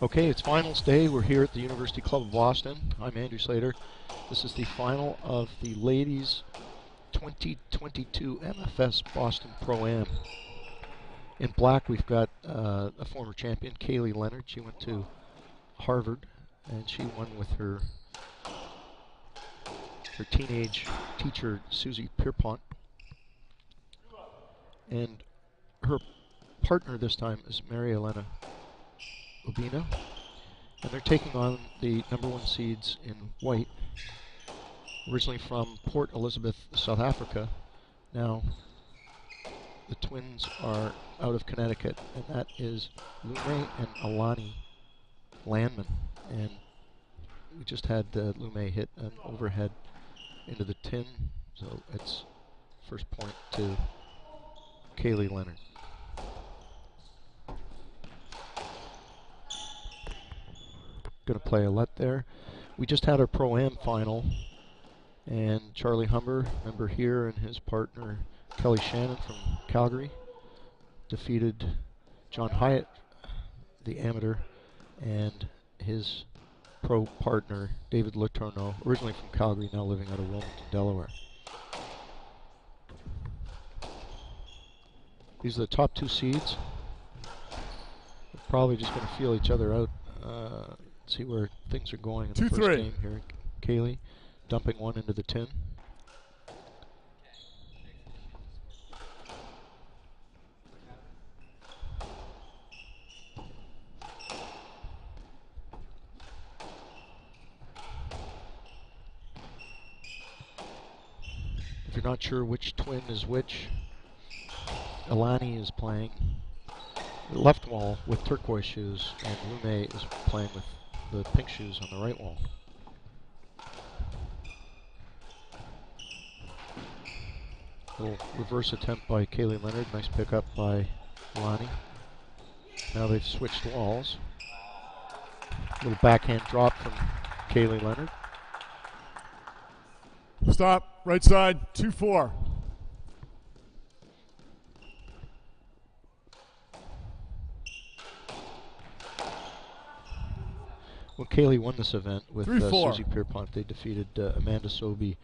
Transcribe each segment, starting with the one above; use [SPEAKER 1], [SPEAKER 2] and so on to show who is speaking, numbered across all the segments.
[SPEAKER 1] Okay, it's finals day. We're here at the University Club of Boston. I'm Andrew Slater. This is the final of the ladies 2022 MFS Boston Pro-Am. In black, we've got a former champion, Kaylee Leonard. She went to Harvard, and she won with her teenage teacher, Susie Pierpont. And her partner this time is Mary Elena Obina, and they're taking on the #1 seeds in white, originally from Port Elizabeth, South Africa. Now the twins are out of Connecticut, and that is Lume and Alani Landman. And we just had Lume hit an overhead into the tin, so it's first point to Kaylee Leonard. Going to play a let there. We just had our Pro-Am final, and Charlie Humber, member here, and his partner Kelly Shannon from Calgary defeated John Hyatt, the amateur, and his pro partner David Letourneau, originally from Calgary, now living out of Wilmington, Delaware. These are the top two seeds. We're probably just going to feel each other out. See where things are going in the first game here. Kaylee dumping one into the tin. If you're not sure which twin is which, Alani is playing the left wall with turquoise shoes, and Lume is playing with the pink shoes on the right wall. Little reverse attempt by Kaylee Leonard. Nice pickup by Alani. Now they've switched walls. Little backhand drop from Kaylee Leonard.
[SPEAKER 2] Stop. Right side. 2-4.
[SPEAKER 1] Well, Kaylee won this event with Susie Pierpont. They defeated Amanda Sobey,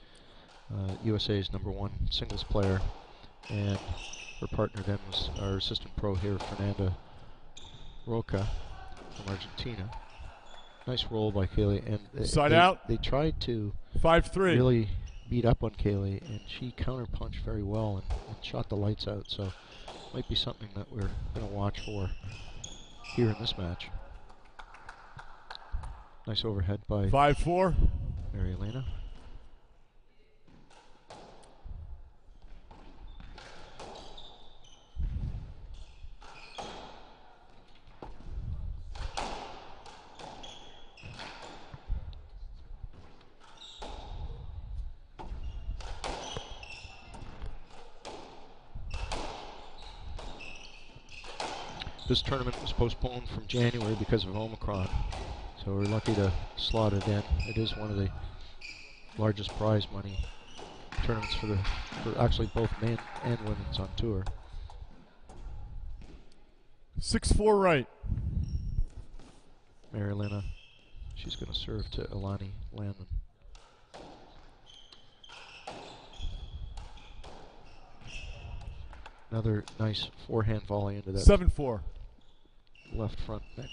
[SPEAKER 1] USA's #1 singles player, and her partner then was our assistant pro here, Fernanda Roca from Argentina. Nice roll by Kaylee, and
[SPEAKER 2] side out.
[SPEAKER 1] They tried to
[SPEAKER 2] 5-3
[SPEAKER 1] really beat up on Kaylee, and she counterpunched very well and shot the lights out. So, might be something that we're going to watch for here in this match. Nice overhead by
[SPEAKER 2] 5-4.
[SPEAKER 1] Mary Elena. This tournament was postponed from January because of Omicron. So we're lucky to slot it in. It is one of the largest prize money tournaments for actually both men and women's on tour.
[SPEAKER 2] 6-4 right.
[SPEAKER 1] Mary Elena, she's going to serve to Alani Landman. Another nice forehand volley into that
[SPEAKER 2] 7-4
[SPEAKER 1] left front neck.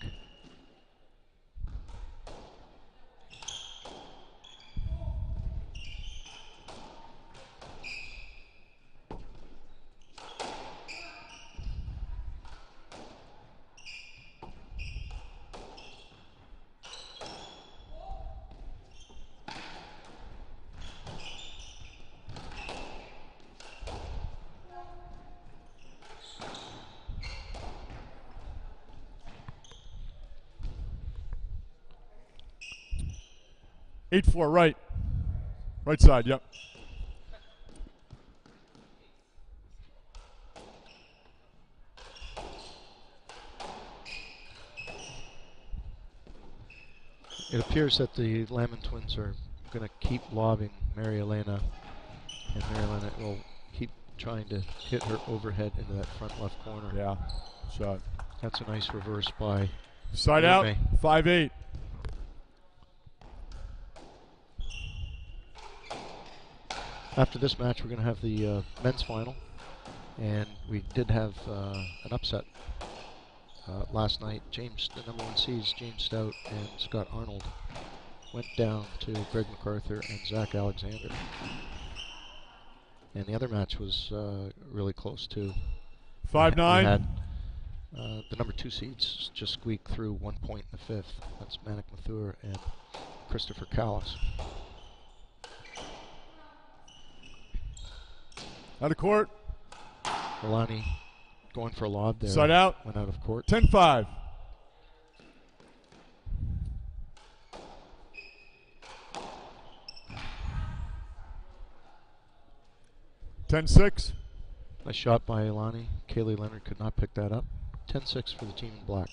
[SPEAKER 2] Eight four right. Right side, yep.
[SPEAKER 1] It appears that the Landman twins are going to keep lobbing Mary Elena, and Mary Elena will keep trying to hit her overhead into that front left corner.
[SPEAKER 2] Yeah, shot.
[SPEAKER 1] That's a nice reverse by
[SPEAKER 2] Side out,
[SPEAKER 1] May.
[SPEAKER 2] 5-8.
[SPEAKER 1] After this match, we're going to have the men's final, and we did have an upset last night. The number 1 seeds, James Stout and Scott Arnold, went down to Greg MacArthur and Zach Alexander. And the other match was really close too.
[SPEAKER 2] 5-9.
[SPEAKER 1] We had the number 2 seeds just squeaked through 1 point in the 5th. That's Manik Mathur and Christopher Callis.
[SPEAKER 2] Out of court.
[SPEAKER 1] Milani going for a lob there.
[SPEAKER 2] Side out.
[SPEAKER 1] Went out of court.
[SPEAKER 2] 10-5. (10-6).
[SPEAKER 1] Nice shot by Ilani. Kaylee Leonard could not pick that up. 10-6 for the team in black.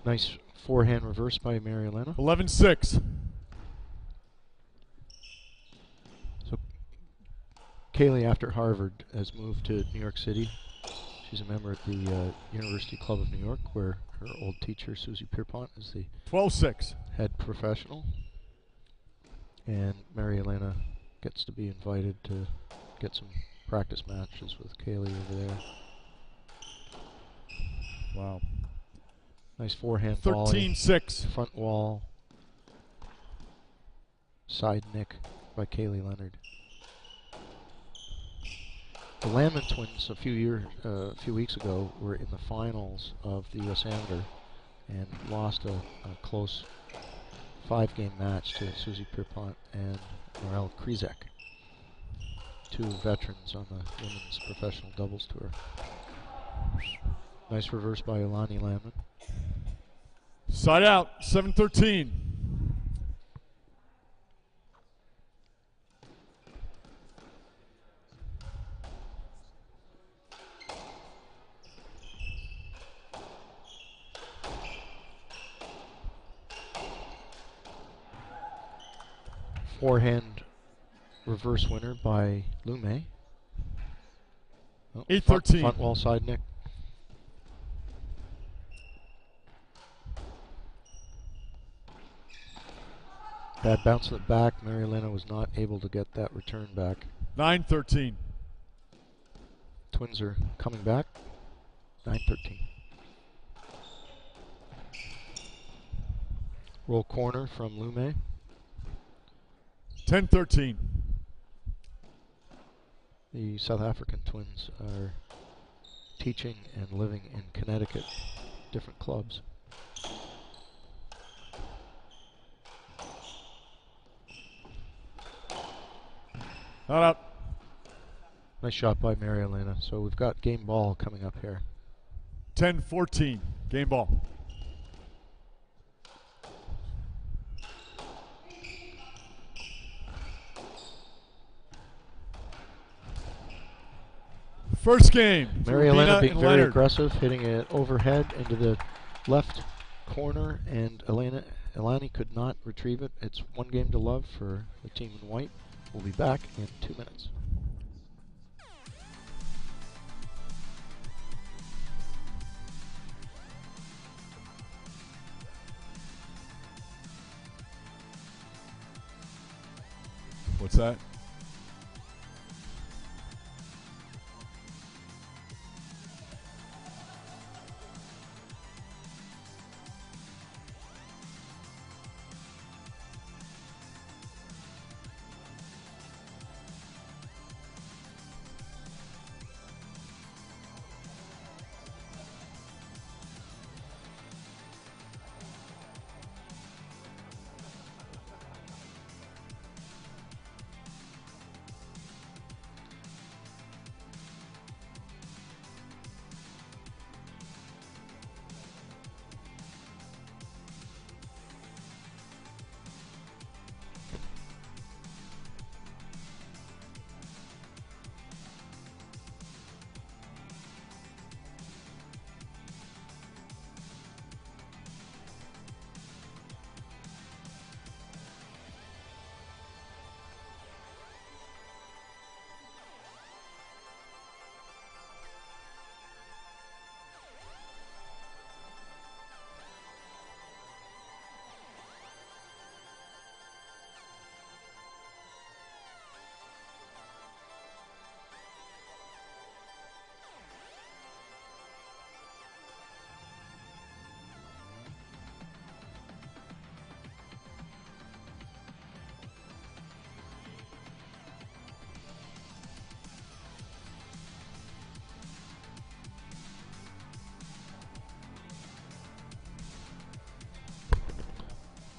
[SPEAKER 1] Nice forehand reverse by Mary Elena.
[SPEAKER 2] 11-6.
[SPEAKER 1] So Kaylee, after Harvard, has moved to New York City. She's a member at the University Club of New York, where her old teacher, Susie Pierpont, is the
[SPEAKER 2] 12-6.
[SPEAKER 1] head professional. And Mary Elena gets to be invited to get some practice matches with Kaylee over there.
[SPEAKER 2] Wow.
[SPEAKER 1] Nice forehand volley.
[SPEAKER 2] 13-6.
[SPEAKER 1] Front wall. Side nick by Kaylee Leonard. The Landman twins a few weeks ago were in the finals of the U.S. Amateur and lost a close 5-game match to Susie Pierpont and Norelle Krizek, 2 veterans on the women's professional doubles tour. Nice reverse by Ilani Landman.
[SPEAKER 2] Side out, 7-13.
[SPEAKER 1] Forehand reverse winner by Lume. Oh,
[SPEAKER 2] 8-13.
[SPEAKER 1] Front wall side nick. Bad bounce in the back. Mary Elena was not able to get that return back.
[SPEAKER 2] 9-13.
[SPEAKER 1] Twins are coming back. 9-13. Roll corner from Lume.
[SPEAKER 2] 10-13.
[SPEAKER 1] The South African twins are teaching and living in Connecticut, different clubs.
[SPEAKER 2] Not up.
[SPEAKER 1] Nice shot by Mary Elena. So we've got game ball coming up here.
[SPEAKER 2] 10-14. Game ball. First game.
[SPEAKER 1] Mary Elena being very
[SPEAKER 2] Leonard.
[SPEAKER 1] aggressive, hitting it overhead into the left corner, and Ilani could not retrieve it. It's 1 game to love for the team in white. We'll be back in 2 minutes.
[SPEAKER 2] What's that?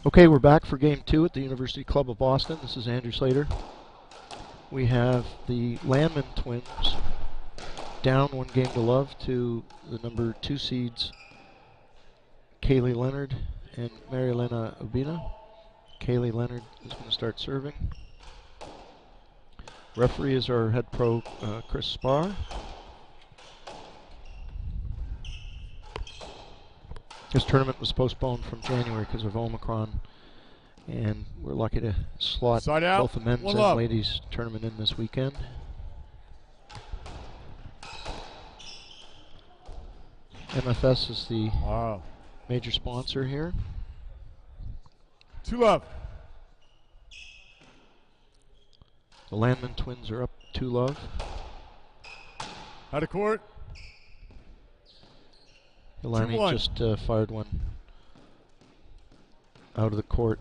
[SPEAKER 1] Okay, we're back for game 2 at the University Club of Boston. This is Andrew Slater. We have the Landman twins down 1-0 to the number 2 seeds, Kaylee Leonard and Marielena Ubina. Kaylee Leonard is going to start serving. Referee is our head pro, Chris Spar. This tournament was postponed from January because of Omicron, and we're lucky to slot both the men's and ladies tournament in this weekend. MFS is the major sponsor here.
[SPEAKER 2] 2-love.
[SPEAKER 1] The Landman twins are up 2-love.
[SPEAKER 2] Out of court.
[SPEAKER 1] Ilani just fired one out of the court.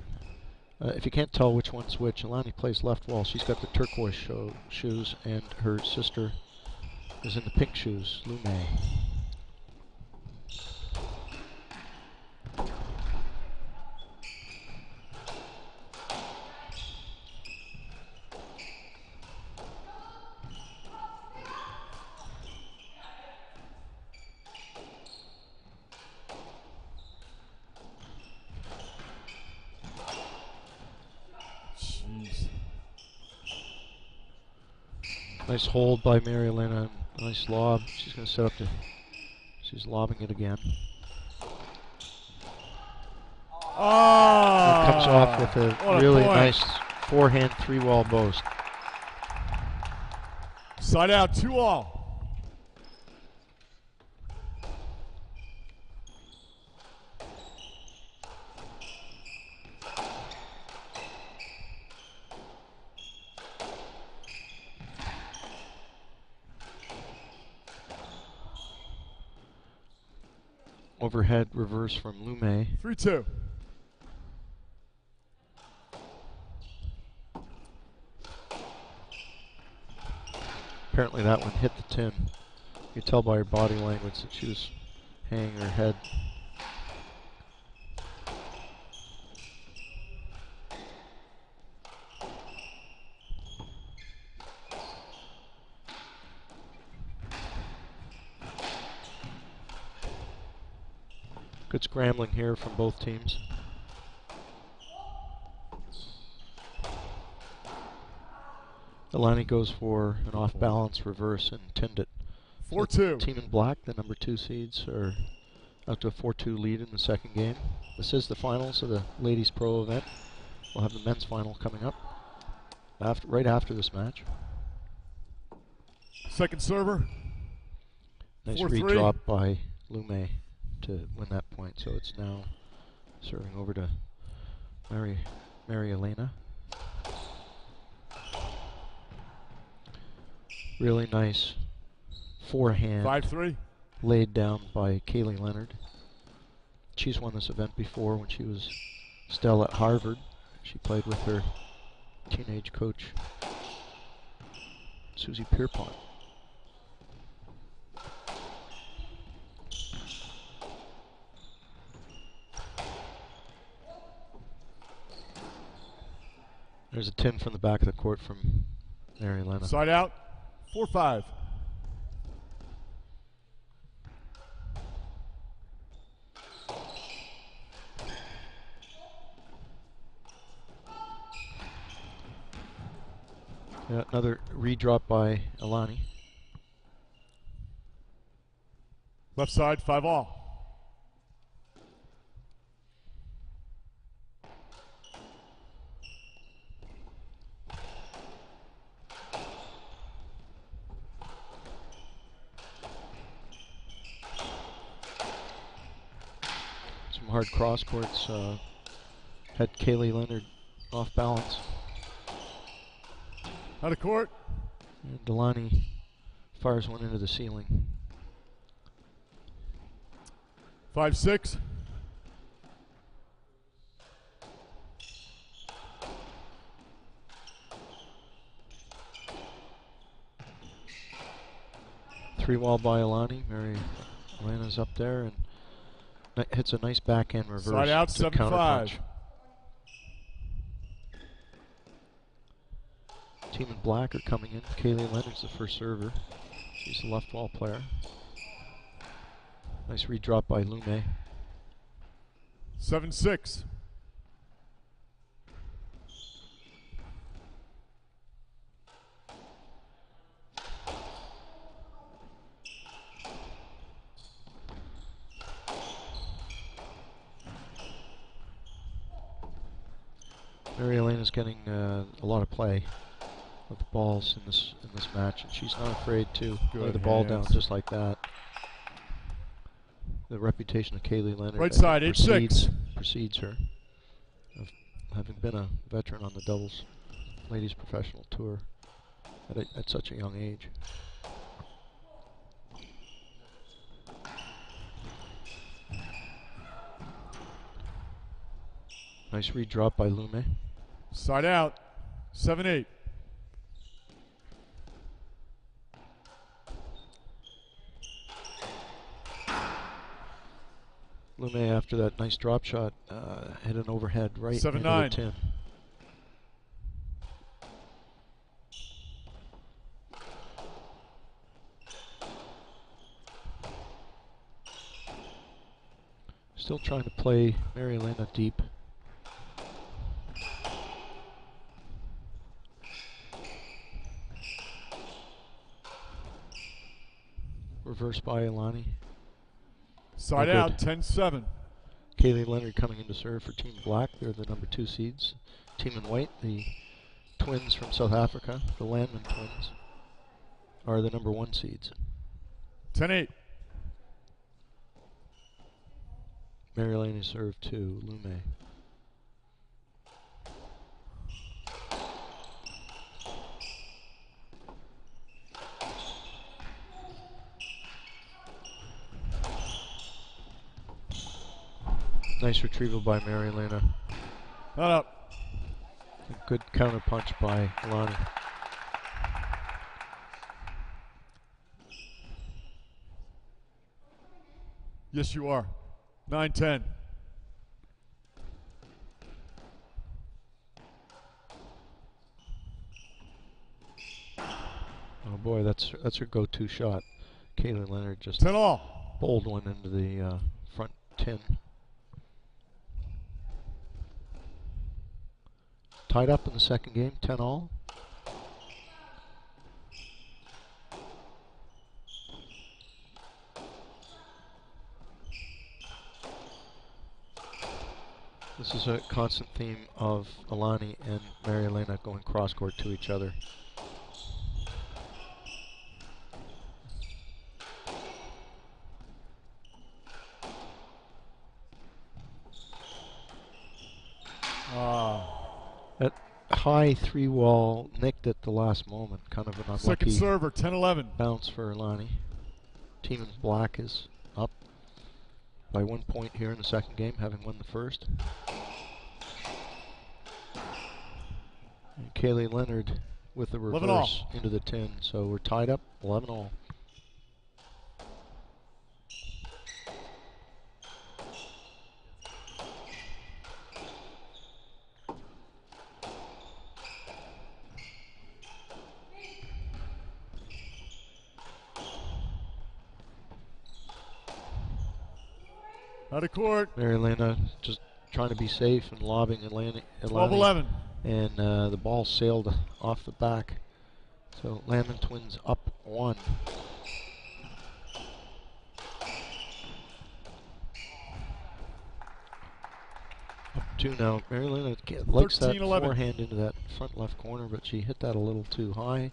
[SPEAKER 1] If you can't tell which one's which, Ilani plays left wall. She's got the turquoise shoes, and her sister is in the pink shoes, Lume. Nice hold by Marielena. Nice lob. She's going to set up to. She's lobbing it again.
[SPEAKER 2] Oh!
[SPEAKER 1] It comes off with a really nice forehand 3-wall boast.
[SPEAKER 2] Side out, 2-all.
[SPEAKER 1] Overhead reverse from Lume.
[SPEAKER 2] 3-2.
[SPEAKER 1] Apparently that one hit the tin. You could tell by her body language that she was hanging her head. Good scrambling here from both teams. Ilani goes for an off-balance reverse and tinned it.
[SPEAKER 2] 4-2.
[SPEAKER 1] So team in black, the number 2 seeds, are out to a 4-2 lead in the second game. This is the finals of the Ladies Pro event. We'll have the men's final coming up right after this match.
[SPEAKER 2] Second server.
[SPEAKER 1] Nice redrop by Lume to win that point. So it's now serving over to Marielena. Really nice forehand
[SPEAKER 2] 5-3
[SPEAKER 1] laid down by Kaylee Leonard. She's won this event before when she was still at Harvard. She played with her teenage coach, Susie Pierpont. There's a tin from the back of the court from Marielena.
[SPEAKER 2] Side out, 4-5.
[SPEAKER 1] Yeah, another redrop by Ilani.
[SPEAKER 2] Left side, 5-all.
[SPEAKER 1] Some hard cross courts had Kaylee Leonard off balance.
[SPEAKER 2] Out of court.
[SPEAKER 1] And Delani fires one into the ceiling.
[SPEAKER 2] 5-6.
[SPEAKER 1] Three wall by Ilani. Marielena's up there and hits a nice backhand reverse.
[SPEAKER 2] Side out,
[SPEAKER 1] to
[SPEAKER 2] 7-5.
[SPEAKER 1] Team in black are coming in. Kaylee Leonard's the first server. She's the left wall player. Nice redrop by Lume.
[SPEAKER 2] 7-6.
[SPEAKER 1] Mary Elena's getting a lot of play with the balls in this match, and she's not afraid to lay the ball down just like that. The reputation of Kaylee Leonard
[SPEAKER 2] Right side, 8-6.
[SPEAKER 1] precedes her, of having been a veteran on the doubles ladies professional tour at such a young age. Nice redrop by Lume.
[SPEAKER 2] Side out. 7-8.
[SPEAKER 1] Lume, after that nice drop shot, hit an overhead right
[SPEAKER 2] 7-9.
[SPEAKER 1] into the tin. Still trying to play Mary Elena deep. Reverse by Ilani.
[SPEAKER 2] Side out, 10-7.
[SPEAKER 1] Kaylee Leonard coming into serve for Team Black. They're the number 2 seeds. Team in white, the twins from South Africa, the Landman twins, are the number 1 seeds.
[SPEAKER 2] 10-8.
[SPEAKER 1] Mary Elena serve to Lume. Nice retrieval by Mary Elena.
[SPEAKER 2] Not up.
[SPEAKER 1] A good counter punch by Ilani.
[SPEAKER 2] Yes, you are. 9-10.
[SPEAKER 1] Oh boy, that's her go-to shot. Kaylee Leonard just
[SPEAKER 2] 10-all.
[SPEAKER 1] bowled one into the front tin. Tied up in the second game, 10-all. This is a constant theme of Ilani and Mary Elena going cross-court to each other. That high 3-wall nicked at the last moment. Kind of an unlucky
[SPEAKER 2] Second server, 10-11.
[SPEAKER 1] bounce for Ilani. Team in black is up by 1 point here in the second game, having won the first. And Kaylee Leonard with the reverse into the tin. So we're tied up 11-all.
[SPEAKER 2] Out of court.
[SPEAKER 1] Mary Elena just trying to be safe and lobbing Ilani.
[SPEAKER 2] 12-11.
[SPEAKER 1] And the ball sailed off the back. So Landman twins up 1. Up 2 now. Mary Elena likes that
[SPEAKER 2] 13-11.
[SPEAKER 1] forehand into that front left corner, but she hit that a little too high,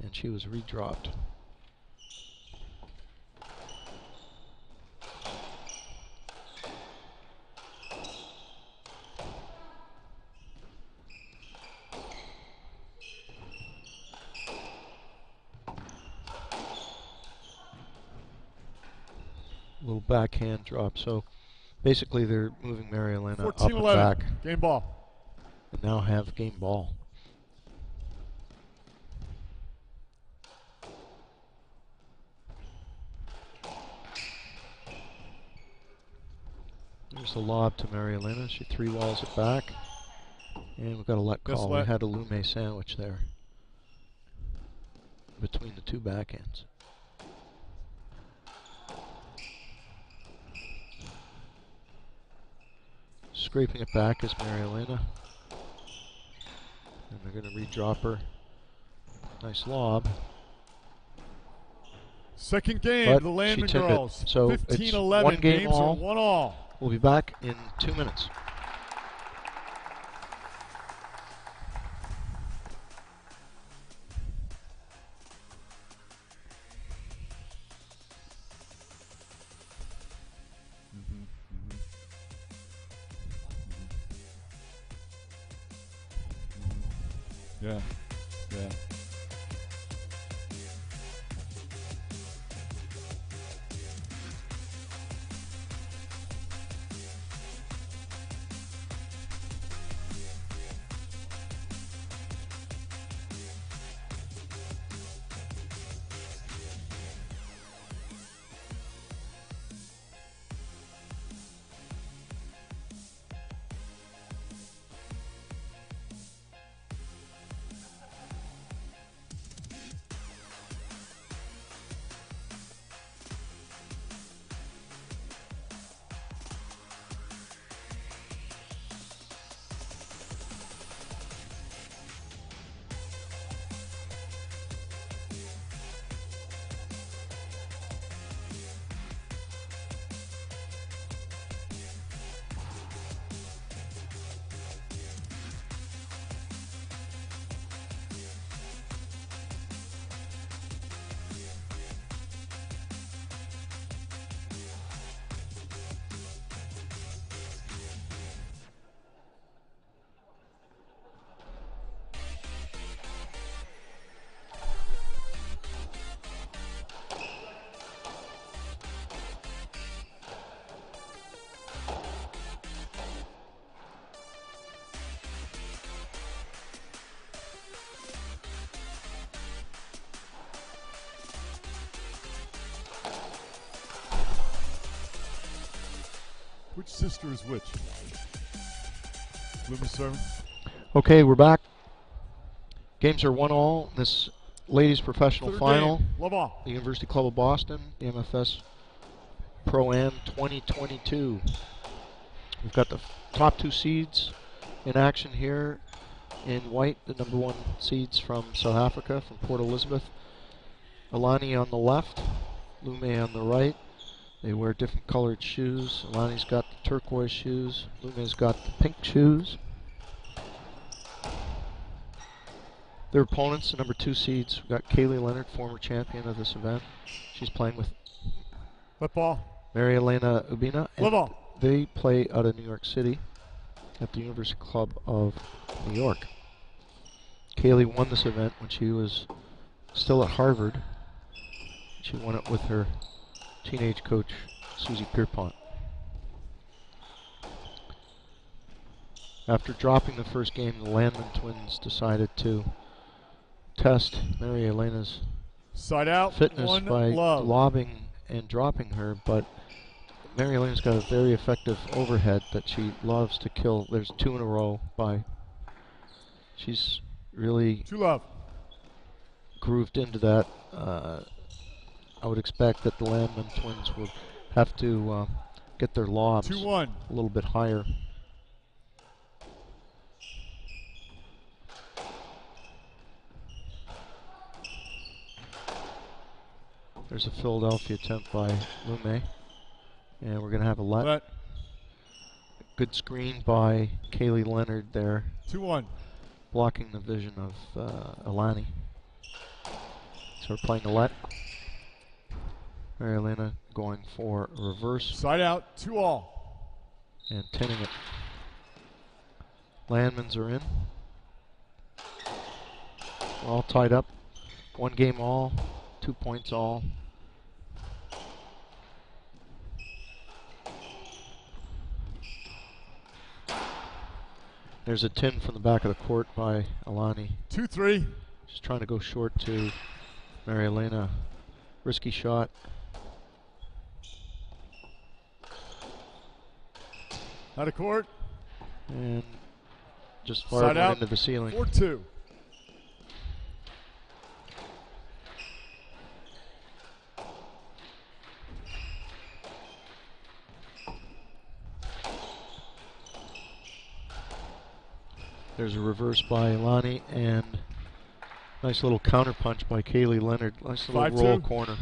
[SPEAKER 1] and she was redropped. Little backhand drop. So basically they're moving Mary Elena up and
[SPEAKER 2] 14-11.
[SPEAKER 1] back
[SPEAKER 2] Game ball.
[SPEAKER 1] and now have game ball. There's the lob to Mary Elena. She 3-walls it back. And we've got a let call. We had a Lume sandwich there. between the two backhands. Scraping it back is Mary Elena. And they're going to redrop her. Nice lob.
[SPEAKER 2] Second game,
[SPEAKER 1] But
[SPEAKER 2] the Landman
[SPEAKER 1] she tipped
[SPEAKER 2] girls.
[SPEAKER 1] it. So
[SPEAKER 2] 15-11.
[SPEAKER 1] one game
[SPEAKER 2] Games
[SPEAKER 1] all.
[SPEAKER 2] are 1-all.
[SPEAKER 1] We'll be back in 2 minutes.
[SPEAKER 2] Yeah, yeah. Which sister is which? Lumen serving.
[SPEAKER 1] Okay, we're back. Games are 1-all. This ladies professional
[SPEAKER 2] Third
[SPEAKER 1] final.
[SPEAKER 2] game. Love all.
[SPEAKER 1] The University Club of Boston, the MFS Pro-Am 2022. We've got the top two seeds in action here. In white, the number one seeds from South Africa, from Port Elizabeth. Alani on the left, Lume on the right. They wear different colored shoes. Alani's got the turquoise shoes. Lume's got the pink shoes. Their opponents, the number two seeds, we've got Kaylee Leonard, former champion of this event. She's playing with
[SPEAKER 2] Left ball.
[SPEAKER 1] Mary Elena Ubina.
[SPEAKER 2] Love all.
[SPEAKER 1] They play out of New York City at the University Club of New York. Kaylee won this event when she was still at Harvard. She won it with her teenage coach, Susie Pierpont. After dropping the first game, the Landman twins decided to test Mary Elena's
[SPEAKER 2] Side out.
[SPEAKER 1] fitness
[SPEAKER 2] One
[SPEAKER 1] by
[SPEAKER 2] love.
[SPEAKER 1] lobbing and dropping her, but Mary Elena's got a very effective overhead that she loves to kill. There's two in a row by. She's really
[SPEAKER 2] Two love.
[SPEAKER 1] grooved into that. I would expect that the Landman twins would have to get their lobs
[SPEAKER 2] 2-1.
[SPEAKER 1] a little bit higher. There's a Philadelphia attempt by Lume. And we're going to have a let. Good screen by Kaylee Leonard there,
[SPEAKER 2] 2-1.
[SPEAKER 1] blocking the vision of Alani. So we're playing a let. Mary Elena going for a reverse.
[SPEAKER 2] Side out. 2-all.
[SPEAKER 1] And tinning it. Landmans are in. We're all tied up. 1 game all. 2 points all. There's a tin from the back of the court by Alani.
[SPEAKER 2] 2-3.
[SPEAKER 1] Just trying to go short to Mary Elena. Risky shot.
[SPEAKER 2] Out of court.
[SPEAKER 1] And just fired
[SPEAKER 2] Side out.
[SPEAKER 1] into the ceiling.
[SPEAKER 2] 4-2.
[SPEAKER 1] There's a reverse by Ilani and nice little counter punch by Kaylee Leonard. Nice little
[SPEAKER 2] 5-2.
[SPEAKER 1] roll corner.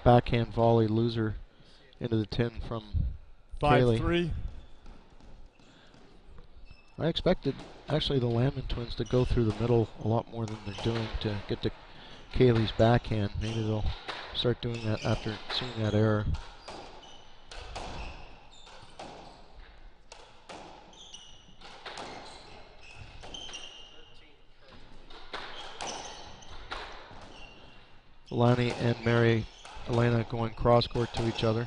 [SPEAKER 1] Backhand volley loser into the tin from Kaylee.
[SPEAKER 2] 5-3.
[SPEAKER 1] I expected actually the Landman twins to go through the middle a lot more than they're doing to get to Kaylee's backhand. Maybe they'll start doing that after seeing that error. Ilani and Mary Elena going cross court to each other.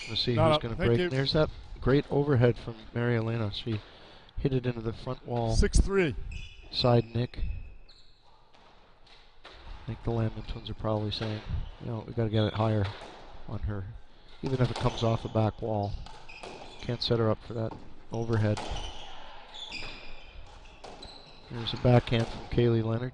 [SPEAKER 1] We'll see who's going to break.
[SPEAKER 2] You.
[SPEAKER 1] There's that great overhead from Mary Elena. She hit it into the front wall.
[SPEAKER 2] 6-3.
[SPEAKER 1] Side nick. I think the Landman twins are probably saying, you know, we got to get it higher on her, even if it comes off the back wall. Can't set her up for that overhead. There's a backhand from Kaylee Leonard.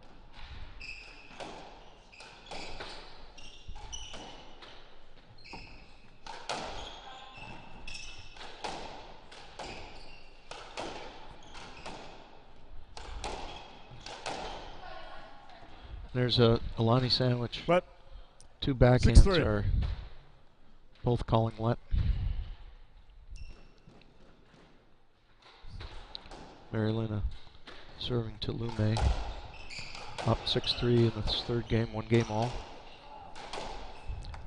[SPEAKER 1] There's a Ilani sandwich.
[SPEAKER 2] But
[SPEAKER 1] 2 backhands are both calling let. Marilena serving to Lume. Up 6-3 in this third game, 1 game all.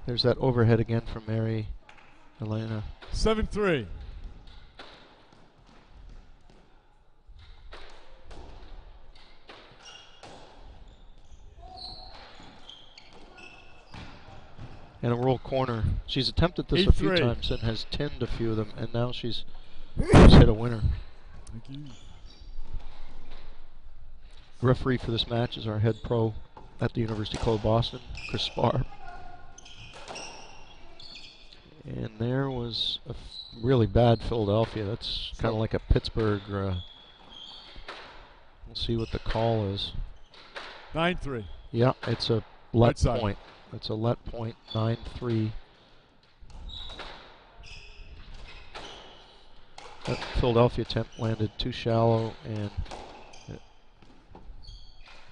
[SPEAKER 1] There's that overhead again from Mary Elena.
[SPEAKER 2] 7-3.
[SPEAKER 1] And a roll corner. She's attempted this a few times and has tinned a few of them, and now she's hit a winner.
[SPEAKER 2] Thank you.
[SPEAKER 1] Referee for this match is our head pro at the University Club Boston, Chris Spar. And there was a really bad Philadelphia. That's kind of like a Pittsburgh. We'll see what the call is.
[SPEAKER 2] 9-3.
[SPEAKER 1] Yeah, it's a let
[SPEAKER 2] Right
[SPEAKER 1] point. It's a let point, 9-3. That Philadelphia attempt landed too shallow and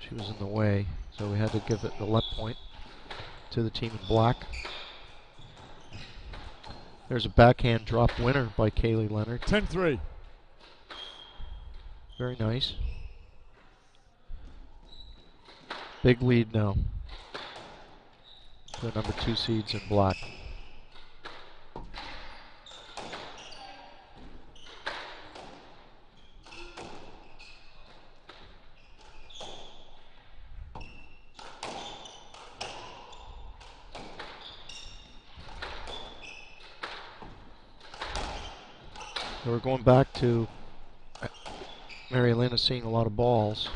[SPEAKER 1] she was in the way, so we had to give it the let point to the team in black. There's a backhand drop winner by Kaylee Leonard.
[SPEAKER 2] 10-3.
[SPEAKER 1] Very nice. Big lead now. The number 2 seeds in black. So we're going back to Mary Elena seeing a lot of balls,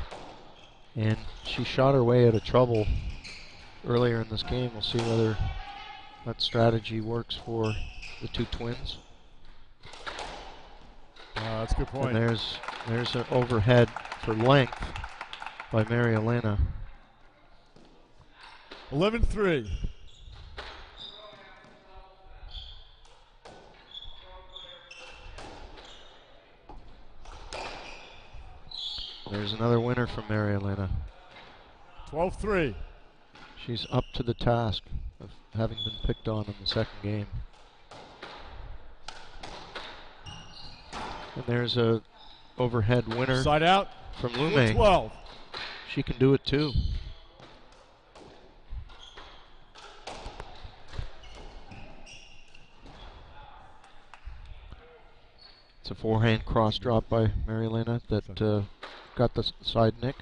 [SPEAKER 1] and she shot her way out of trouble earlier in this game. We'll see whether that strategy works for the 2 twins.
[SPEAKER 2] That's a good point.
[SPEAKER 1] And there's an overhead for length by Mary Elena.
[SPEAKER 2] 11-3.
[SPEAKER 1] There's another winner from Mary Elena.
[SPEAKER 2] 12-3.
[SPEAKER 1] She's up to the task of having been picked on in the second game. And there's a overhead winner.
[SPEAKER 2] Side out
[SPEAKER 1] from Lume.
[SPEAKER 2] 12.
[SPEAKER 1] She can do it too. It's a forehand cross drop by Mary Elena that got the side nick.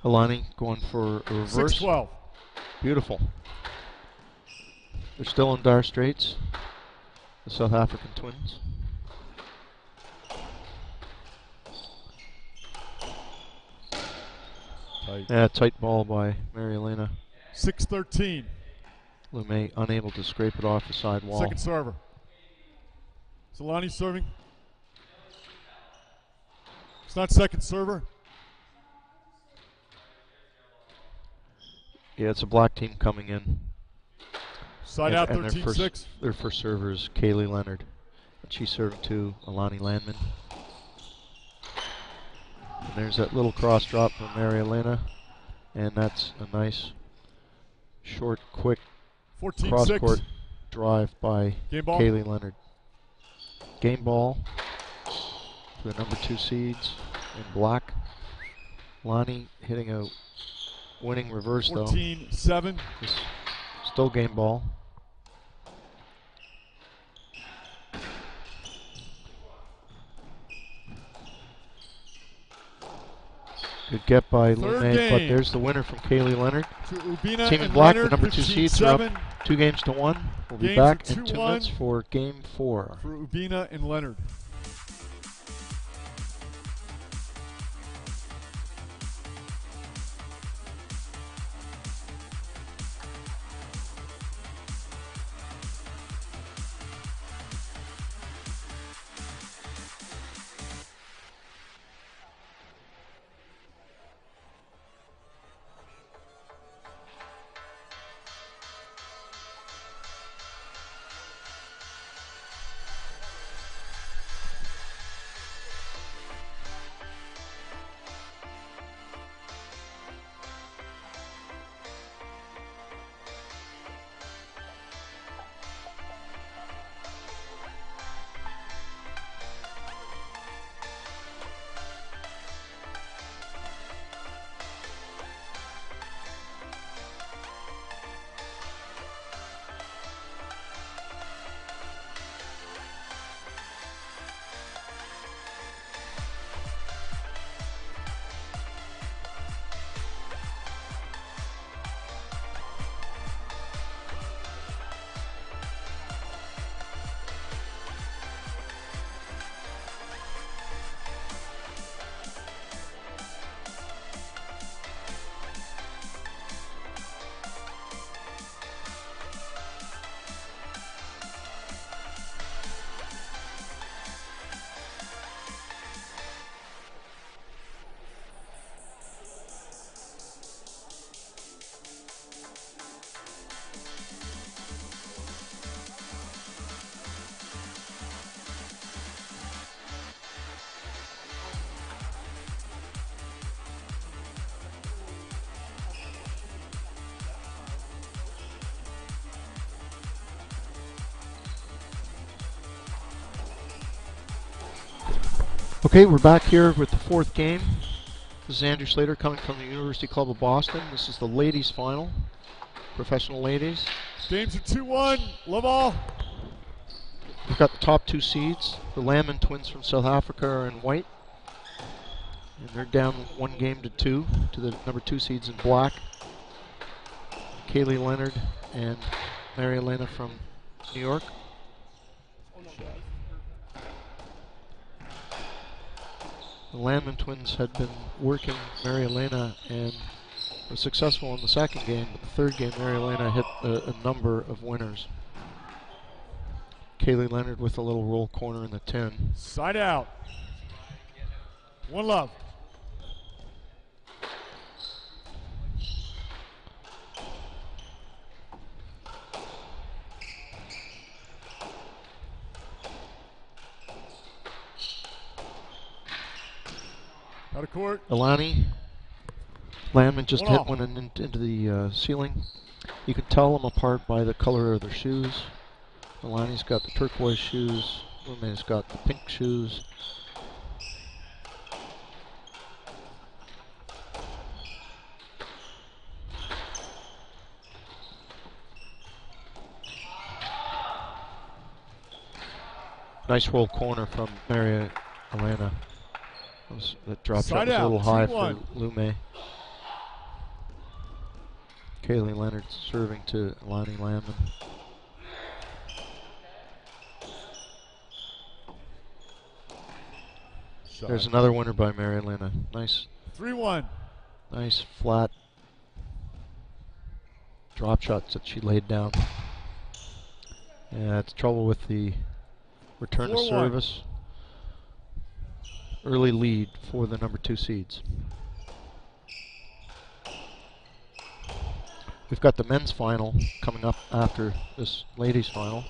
[SPEAKER 1] Ilani going for a reverse.
[SPEAKER 2] 6-12.
[SPEAKER 1] Beautiful. They're still in dire straits, the South African twins.
[SPEAKER 2] Tight.
[SPEAKER 1] Yeah, tight ball by Mary Elena.
[SPEAKER 2] 6-13.
[SPEAKER 1] Lume unable to scrape it off the side wall.
[SPEAKER 2] Second server. Solani serving. It's not second server.
[SPEAKER 1] Yeah, it's a black team coming in.
[SPEAKER 2] Side out,
[SPEAKER 1] and
[SPEAKER 2] 13-6.
[SPEAKER 1] their first server is Kaylee Leonard. And she's serving to Alani Landman. And there's that little cross drop from Mary Elena. And that's a nice, short, quick cross-court drive by Kaylee Leonard. Game ball to the number 2 seeds in black. Lonnie hitting a winning reverse
[SPEAKER 2] 14-7.
[SPEAKER 1] Still game ball. Good get by Lume, but there's the winner from Kaylee Leonard. Team in black, the number 2 seeds are up 2-1. We'll be back in 2 minutes for Game 4.
[SPEAKER 2] For Ubina and Leonard.
[SPEAKER 1] Okay, we're back here with the 4th game. This is Andrew Slater coming from the University Club of Boston. This is the ladies' final, professional ladies.
[SPEAKER 2] Games are 2-1, love all.
[SPEAKER 1] We've got the top 2 seeds. The Landman twins from South Africa are in white. And they're down 1-2 to the number 2 seeds in black. Kaylee Leonard and Mary Elena from New York. The Landman twins had been working Mary Elena and was successful in the 2nd game, but the 3rd game Mary Elena hit a number of winners. Kaylee Leonard with a little roll corner in the 10.
[SPEAKER 2] Side out. 1 love. Out of court.
[SPEAKER 1] Alani Landman just hit one into the ceiling. You can tell them apart by the color of their shoes. Alani's got the turquoise shoes. Lume's got the pink shoes. Nice roll corner from Mary Elena. That drop shot was a little high for Lume. Kaylee Leonard serving to Alani Landman. There's another winner by Mary Elena. Nice.
[SPEAKER 2] 3-1.
[SPEAKER 1] Nice flat drop shots that she laid down. Yeah, it's trouble with the return to
[SPEAKER 2] 4-1.
[SPEAKER 1] service. Early lead for the number 2 seeds. We've got the men's final coming up after this ladies' final.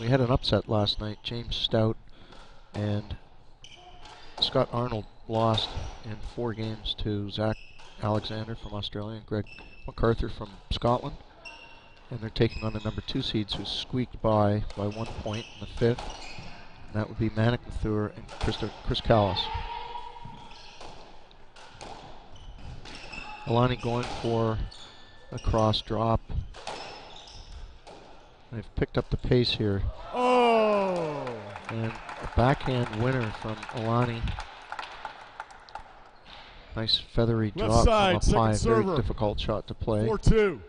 [SPEAKER 1] We had an upset last night. James Stout and Scott Arnold lost in 4 games to Zach Alexander from Australia and Greg MacArthur from Scotland. And they're taking on the number 2 seeds who squeaked by 1 point in the 5th. And that would be Manik Mathur and Chris Callis. Alani going for a cross drop. They've picked up the pace here.
[SPEAKER 2] Oh!
[SPEAKER 1] And a backhand winner from Alani. Nice feathery
[SPEAKER 2] Left
[SPEAKER 1] drop
[SPEAKER 2] side,
[SPEAKER 1] from up high.
[SPEAKER 2] second
[SPEAKER 1] Very
[SPEAKER 2] server.
[SPEAKER 1] difficult shot to play.
[SPEAKER 2] 4-2.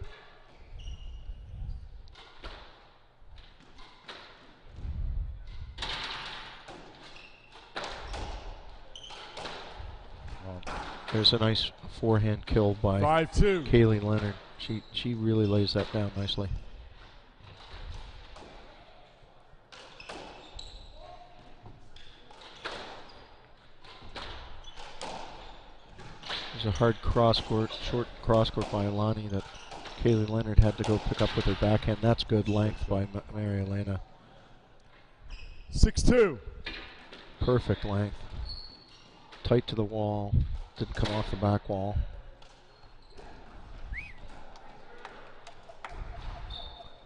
[SPEAKER 1] There's a nice forehand kill by
[SPEAKER 2] 5-2.
[SPEAKER 1] Kaylee Leonard. She really lays that down nicely. There's a hard short cross court by Alani that Kaylee Leonard had to go pick up with her backhand. That's good length by Mary Elena.
[SPEAKER 2] 6-2.
[SPEAKER 1] Perfect length. Tight to the wall. Didn't come off the back wall.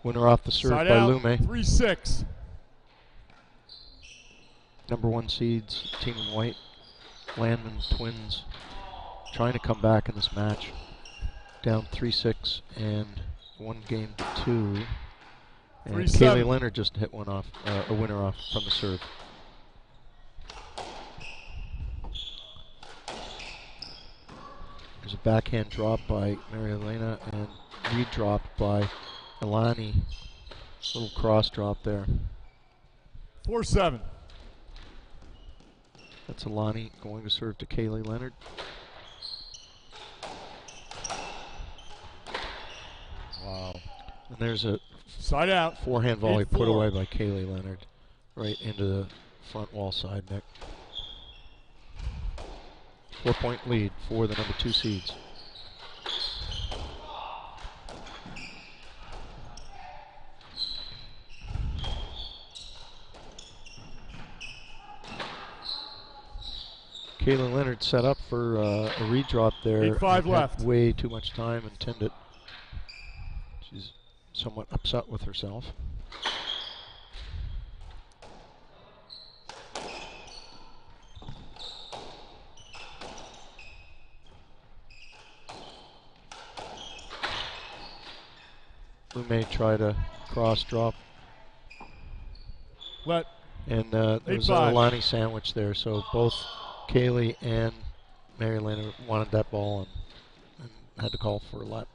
[SPEAKER 1] Winner off the serve
[SPEAKER 2] Side
[SPEAKER 1] by
[SPEAKER 2] out.
[SPEAKER 1] Lume.
[SPEAKER 2] 3-6.
[SPEAKER 1] Number 1 seeds, team in white. Landman Twins trying to come back in this match. Down 3-6 and 1 game to 2. And
[SPEAKER 2] 3-7.
[SPEAKER 1] Kaylee Leonard just hit one off, a winner off from the serve. There's a backhand drop by Mary Elena and lead drop by Alani. Little cross drop there.
[SPEAKER 2] 4-7.
[SPEAKER 1] That's Alani going to serve to Kaylee Leonard.
[SPEAKER 2] Wow.
[SPEAKER 1] And there's a
[SPEAKER 2] Side out.
[SPEAKER 1] forehand volley
[SPEAKER 2] 8-4.
[SPEAKER 1] put away by Kaylee Leonard. Right into the front wall side, Nick. 4-point lead for the number 2 seeds. Kaylee Leonard set up for a redrop there.
[SPEAKER 2] 8-5
[SPEAKER 1] and
[SPEAKER 2] left.
[SPEAKER 1] had way too much time and tinned it. She's somewhat upset with herself. Lume tried a cross drop.
[SPEAKER 2] Let.
[SPEAKER 1] And there was an
[SPEAKER 2] 8-5.
[SPEAKER 1] Alani sandwich there, so both Kaylee and Mary Elena wanted that ball and had to call for a let.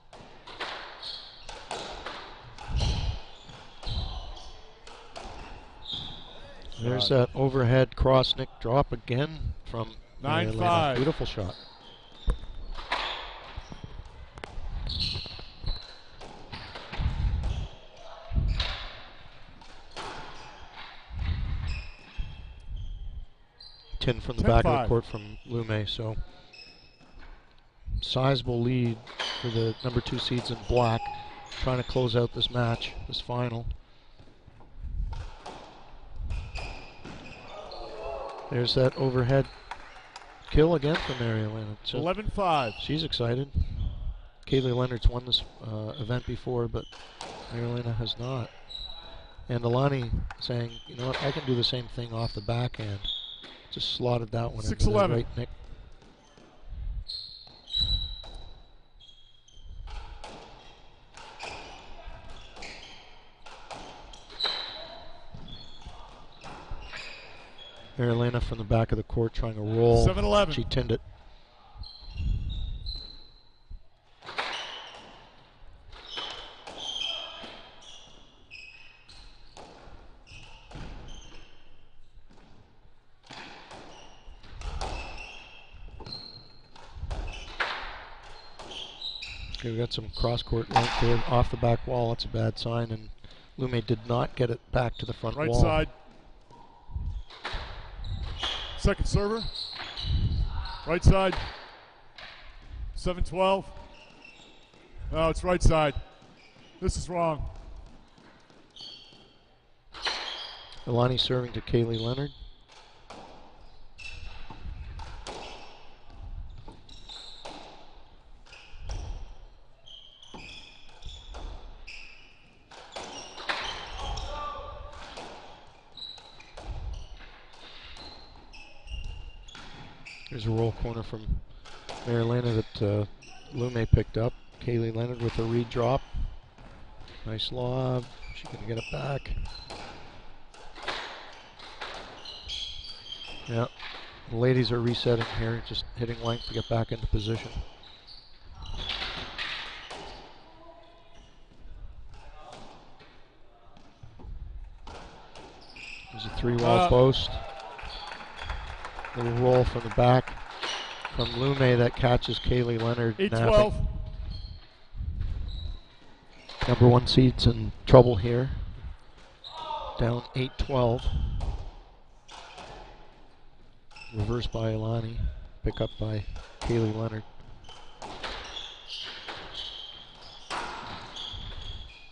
[SPEAKER 1] There's that overhead cross Nick drop again from Mary Elena.
[SPEAKER 2] 9-5.
[SPEAKER 1] Beautiful shot. Tin from the back of the
[SPEAKER 2] 10-5.
[SPEAKER 1] court from Lume, so sizable lead for the number 2 seeds in black, trying to close out this match, this final. There's that overhead kill again from Mary Elena.
[SPEAKER 2] 11-5.
[SPEAKER 1] She's excited. Kaylee Leonard's won this event before, but Mary Elena has not. And Alani saying, you know what, I can do the same thing off the backhand. Just slotted that one into the
[SPEAKER 2] 6-11.
[SPEAKER 1] right nick. Mary Elena from the back of the court trying to roll.
[SPEAKER 2] 7-11.
[SPEAKER 1] She tinned it. Okay, we got some cross-court length here off the back wall. That's a bad sign, and Lume did not get it back to the front
[SPEAKER 2] Right
[SPEAKER 1] wall.
[SPEAKER 2] side. Second server. Right side. 7-12. No, it's right side. This is wrong.
[SPEAKER 1] Alani serving to Kaylee Leonard. There's a roll corner from Marilena that Lume picked up. Kaylee Leonard with a read drop. Nice lob. She can get it back. Yeah, the ladies are resetting here, just hitting length to get back into position. There's a three-wall post. Little roll from the back from Lume that catches Kaylee Leonard.
[SPEAKER 2] 8-12.
[SPEAKER 1] Number one seed's in trouble here. Down 8-12. Reverse by Alani. Pick up by Kaylee Leonard.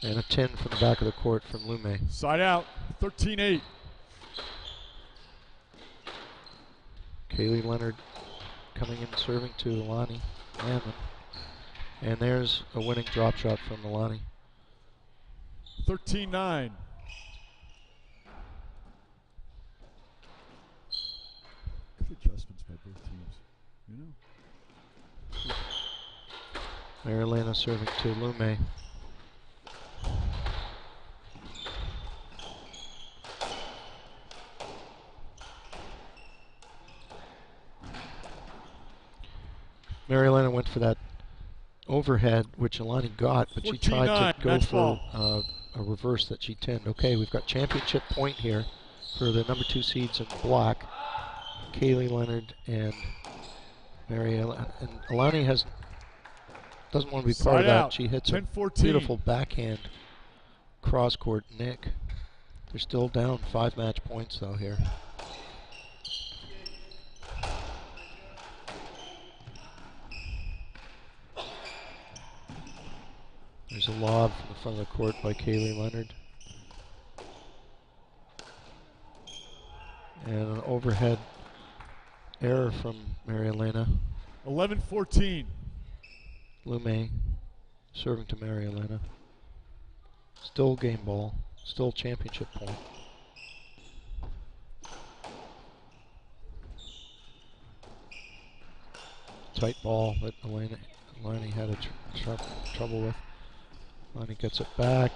[SPEAKER 1] And a 10 from the back of the court from Lume.
[SPEAKER 2] Side out. 13-8.
[SPEAKER 1] Kaylee Leonard coming in serving to Alani Landman. And there's a winning drop shot from Alani.
[SPEAKER 2] 13-9. Good adjustments by both teams. You know.
[SPEAKER 1] Marilena serving to Lume. Marilena went for that overhead, which Alani got, but she tried to go for a reverse that she tinned. Okay, we've got championship point here for the number two seeds in black, Kaylee Leonard and Marilena. And Alani doesn't want to be part of that. She hits a beautiful backhand cross-court nick. They're still down 5 match points though here. There's a lob from the front of the court by Kaylee Leonard. And an overhead error from Marilena.
[SPEAKER 2] 11-14.
[SPEAKER 1] Lume serving to Marilena. Still game ball. Still championship point. Tight ball that Alani had trouble with. Alani gets it back.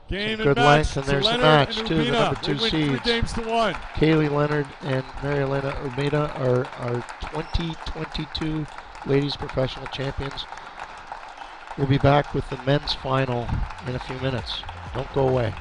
[SPEAKER 2] Game
[SPEAKER 1] Some good length, and there's the match to the number two seeds.
[SPEAKER 2] 3-1.
[SPEAKER 1] Kaylee Leonard and Marilena Urbina are our 2022 ladies professional champions. We'll be back with the men's final in a few minutes. Don't go away.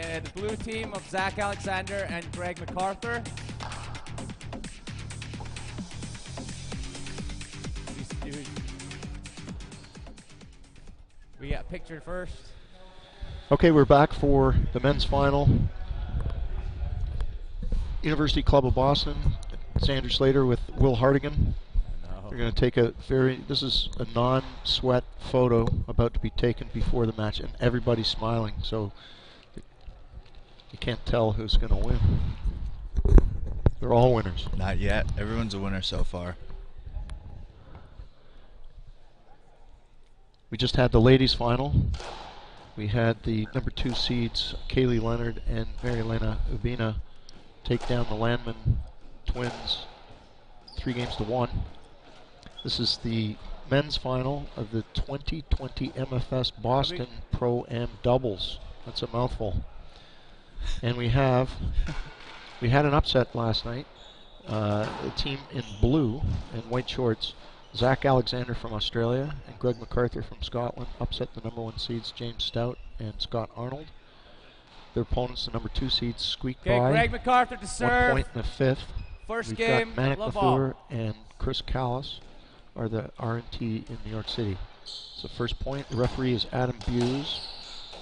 [SPEAKER 3] the blue team of Zach Alexander and Greg MacArthur. We got pictured first.
[SPEAKER 1] Okay, we're back for the men's final. University Club of Boston, Xander Slater with Will Hardigan. They're going to take this is a non-sweat photo about to be taken before the match, and everybody's smiling, so you can't tell who's going to win. They're all winners.
[SPEAKER 4] Not yet. Everyone's a winner so far.
[SPEAKER 1] We just had the ladies' final. We had the number 2 seeds, Kaylee Leonard and Marilena Ubina, take down the Landman twins 3-1. This is the men's final of the 2020 MFS Boston Pro-Am Doubles. That's a mouthful. And we had an upset last night. The team in blue and white shorts, Zach Alexander from Australia and Greg MacArthur from Scotland, upset the number 1 seeds James Stout and Scott Arnold. Their opponents, the number 2 seeds, squeaked by.
[SPEAKER 3] Greg MacArthur to serve.
[SPEAKER 1] 1 point in the 5th.
[SPEAKER 3] First
[SPEAKER 1] We've
[SPEAKER 3] game,
[SPEAKER 1] got Manic
[SPEAKER 3] love
[SPEAKER 1] Mathur
[SPEAKER 3] all.
[SPEAKER 1] and Chris Callis are the R&T in New York City. So first point, the referee is Adam Buse,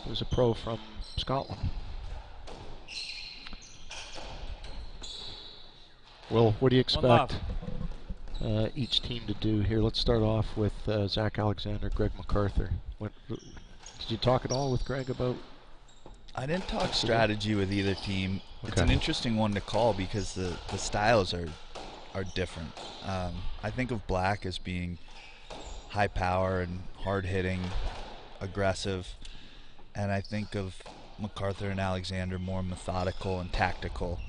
[SPEAKER 1] who's a pro from Scotland. Well, what do you expect each team to do here? Let's start off with Zach Alexander, Greg MacArthur. Did you talk at all with Greg about?
[SPEAKER 4] I didn't talk strategy with either team.
[SPEAKER 1] Okay.
[SPEAKER 4] It's an interesting one to call because the styles are different. I think of Black as being high power and hard hitting, aggressive, and I think of MacArthur and Alexander more methodical and tactical.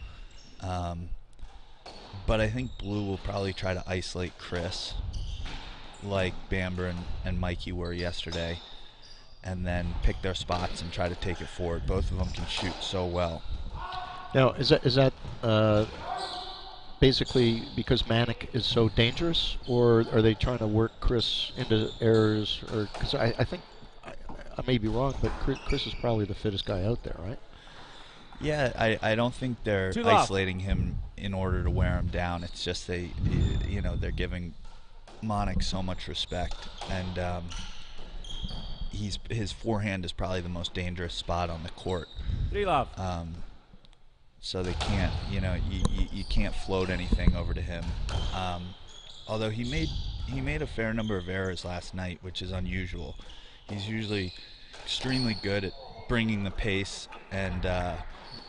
[SPEAKER 4] But I think Blue will probably try to isolate Chris, like Bamber and Mikey were yesterday, and then pick their spots and try to take it forward. Both of them can shoot so well.
[SPEAKER 1] Now, is that basically because Manic is so dangerous, or are they trying to work Chris into errors? Or because I think I may be wrong, but Chris is probably the fittest guy out there, right?
[SPEAKER 4] Yeah, I don't think they're isolating him in order to wear him down. It's just they're giving Monic so much respect, and his forehand is probably the most dangerous spot on the court. So they can't, you can't float anything over to him. Although he made a fair number of errors last night, which is unusual. He's usually extremely good at bringing the pace, and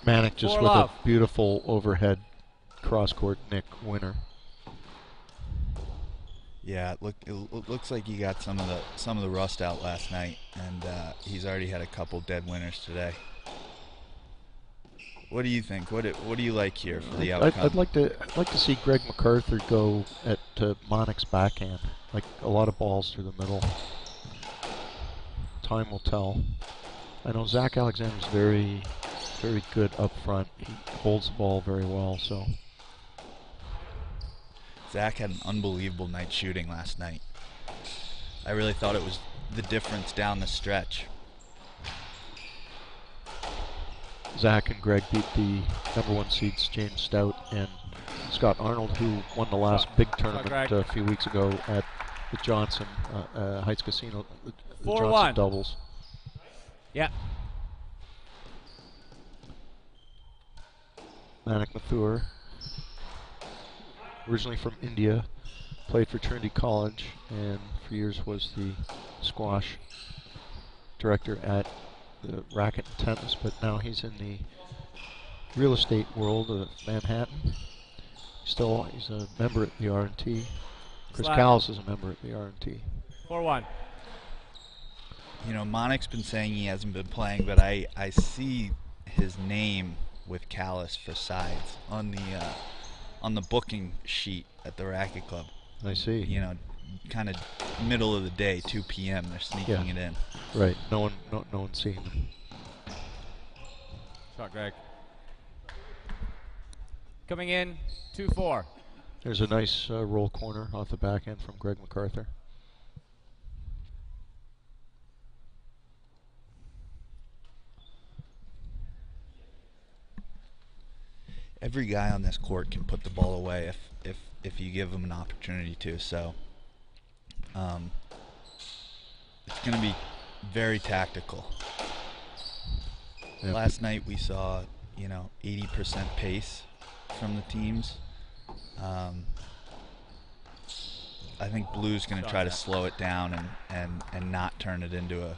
[SPEAKER 1] Manic just with a beautiful overhead cross-court Nick winner.
[SPEAKER 4] Yeah, it looks like he got some of the rust out last night, and he's already had a couple dead winners today. What do you think? What do you like here for the outcome?
[SPEAKER 1] I'd like to see Greg MacArthur go at Monic's backhand, like a lot of balls through the middle. Time will tell. I know Zach Alexander's very, very good up front. He holds the ball very well. So
[SPEAKER 4] Zach had an unbelievable night shooting last night. I really thought it was the difference down the stretch.
[SPEAKER 1] Zach and Greg beat the number 1 seeds James Stout and Scott Arnold, who won the last big tournament a few weeks ago at the Johnson Heights Casino, the Johnson doubles.
[SPEAKER 3] Yeah.
[SPEAKER 1] Manic Mathur, originally from India, played for Trinity College, and for years was the squash director at the racket and tennis, but now he's in the real estate world of Manhattan. He's a member at the R&T. Chris Callis is a member at the R&T.
[SPEAKER 3] 4-1.
[SPEAKER 4] Monic's been saying he hasn't been playing, but I see his name with Callis for sides on the booking sheet at the racket club.
[SPEAKER 1] I see.
[SPEAKER 4] Kind of middle of the day, 2 p.m. They're sneaking it in.
[SPEAKER 1] Right. No one's seeing them.
[SPEAKER 3] Shot, Greg. Coming in, 2-4.
[SPEAKER 1] There's a nice roll corner off the backhand from Greg MacArthur.
[SPEAKER 4] every guy on this court can put the ball away if you give them an opportunity to. So it's going to be very tactical.
[SPEAKER 1] Yep.
[SPEAKER 4] Last night we saw 80% pace from the teams. I think Blue's going to try to slow it down and not turn it into a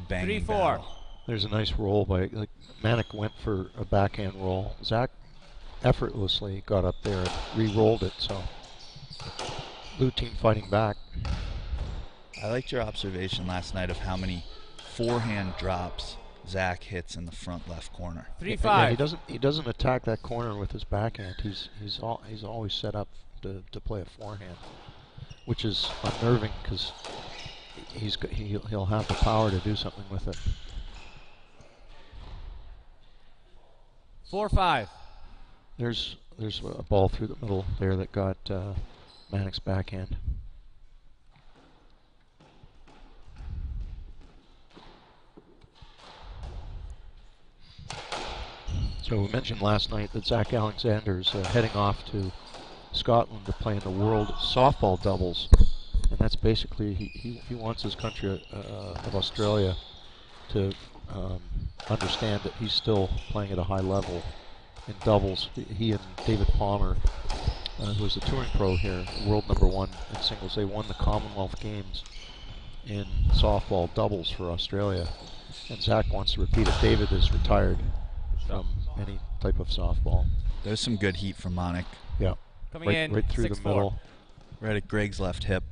[SPEAKER 4] banging
[SPEAKER 3] 3-4.
[SPEAKER 4] battle.
[SPEAKER 1] There's a nice roll by Manic went for a backhand roll. Zach effortlessly got up there and re-rolled it. So blue team fighting back.
[SPEAKER 4] I liked your observation last night of how many forehand drops Zach hits in the front left corner.
[SPEAKER 3] 3-5.
[SPEAKER 1] Yeah, he doesn't attack that corner with his backhand. He's always set up to play a forehand, which is unnerving because he'll have the power to do something with it.
[SPEAKER 3] 4-5.
[SPEAKER 1] There's a ball through the middle there that got Manic's backhand. So we mentioned last night that Zach Alexander's heading off to Scotland to play in the World Softball Doubles, and that's basically he wants his country of Australia to understand that he's still playing at a high level in doubles. He and David Palmer, who is a touring pro here, world #1 in singles, they won the Commonwealth Games in softball doubles for Australia, and Zach wants to repeat it. David is retired from any type of softball.
[SPEAKER 4] There's some good heat from Monic.
[SPEAKER 1] Yeah,
[SPEAKER 3] Coming
[SPEAKER 1] right,
[SPEAKER 3] in,
[SPEAKER 1] right through
[SPEAKER 3] 6-4.
[SPEAKER 1] the middle.
[SPEAKER 4] Right at Greg's left hip.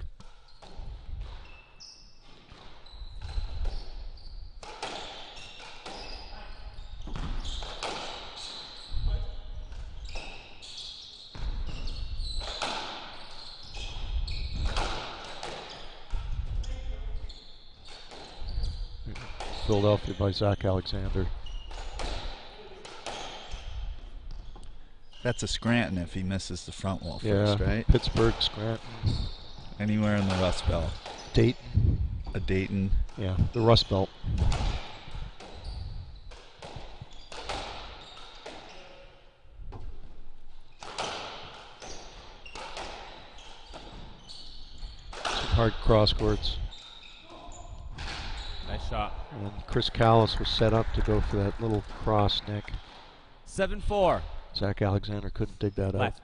[SPEAKER 1] Philadelphia by Zach Alexander.
[SPEAKER 4] That's a Scranton if he misses the front wall
[SPEAKER 1] Yeah,
[SPEAKER 4] first, right?
[SPEAKER 1] Pittsburgh, Scranton,
[SPEAKER 4] Anywhere in the Rust Belt.
[SPEAKER 1] Dayton.
[SPEAKER 4] A Dayton.
[SPEAKER 1] Yeah, the Rust Belt. Some hard cross courts.
[SPEAKER 3] Nice shot.
[SPEAKER 1] And Chris Callis was set up to go for that little cross, Nick.
[SPEAKER 3] 7-4.
[SPEAKER 1] Zach Alexander couldn't dig that out.
[SPEAKER 3] Left.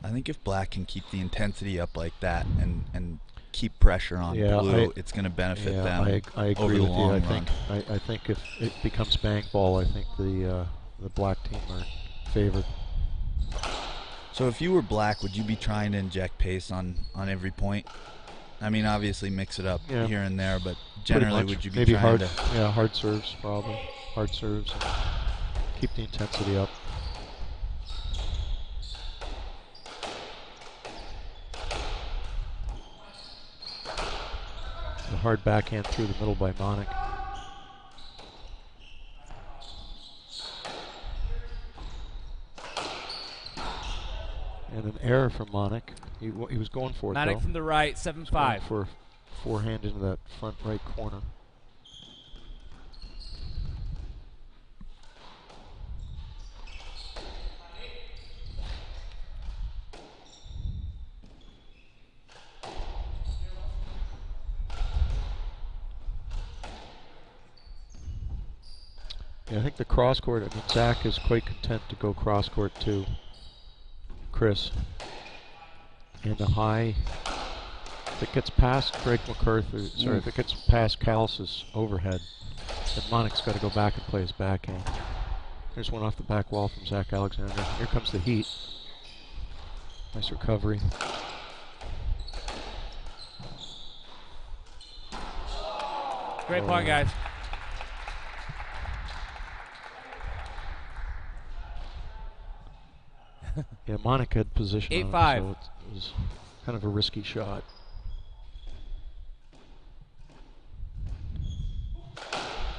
[SPEAKER 4] I think if Black can keep the intensity up like that and keep pressure on Blue, it's going to benefit them
[SPEAKER 1] I agree
[SPEAKER 4] over the
[SPEAKER 1] with you.
[SPEAKER 4] long
[SPEAKER 1] I
[SPEAKER 4] run.
[SPEAKER 1] think if it becomes bank ball, I think the Black team are favored.
[SPEAKER 4] So if you were Black, would you be trying to inject pace on every point? I mean, obviously mix it up here and there, but generally
[SPEAKER 1] Pretty much.
[SPEAKER 4] would you be
[SPEAKER 1] maybe
[SPEAKER 4] trying
[SPEAKER 1] hard,
[SPEAKER 4] to...
[SPEAKER 1] Yeah, hard serves probably. Hard serves. And keep the intensity up. The hard backhand through the middle by Monic. And an error from Monic. He was going for it,
[SPEAKER 3] Manic
[SPEAKER 1] though.
[SPEAKER 3] from the right,
[SPEAKER 1] He's going
[SPEAKER 3] 7-5.
[SPEAKER 1] for forehand into that front right corner. Yeah, I think the cross court, I mean, Zach is quite content to go cross court to Chris. And the high, if it gets past Greg MacArthur, sorry, if it gets past Callis' overhead, then Monic's got to go back and play his backhand. There's one off the back wall from Zach Alexander. Here comes the heat. Nice recovery.
[SPEAKER 3] Great point, guys.
[SPEAKER 1] Yeah, Monic had position on
[SPEAKER 3] 8-5.
[SPEAKER 1] him, so it was kind of a risky shot.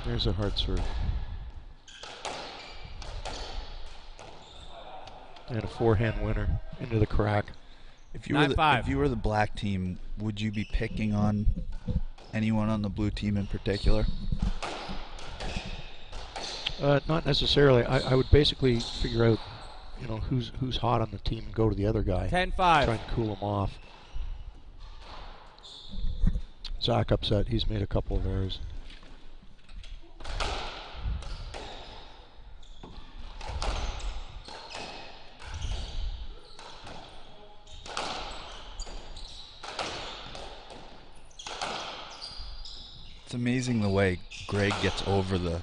[SPEAKER 1] There's a hard serve. And a forehand winner into the crack.
[SPEAKER 4] If you were
[SPEAKER 3] 9-5.
[SPEAKER 4] if you were the Black team, would you be picking on anyone on the Blue team in particular?
[SPEAKER 1] Not necessarily. I would basically figure out, you know, who's hot on the team and go to the other guy.
[SPEAKER 3] 10-5.
[SPEAKER 1] Try and cool him off. Zach upset. He's made a couple of errors.
[SPEAKER 4] It's amazing the way Greg gets over the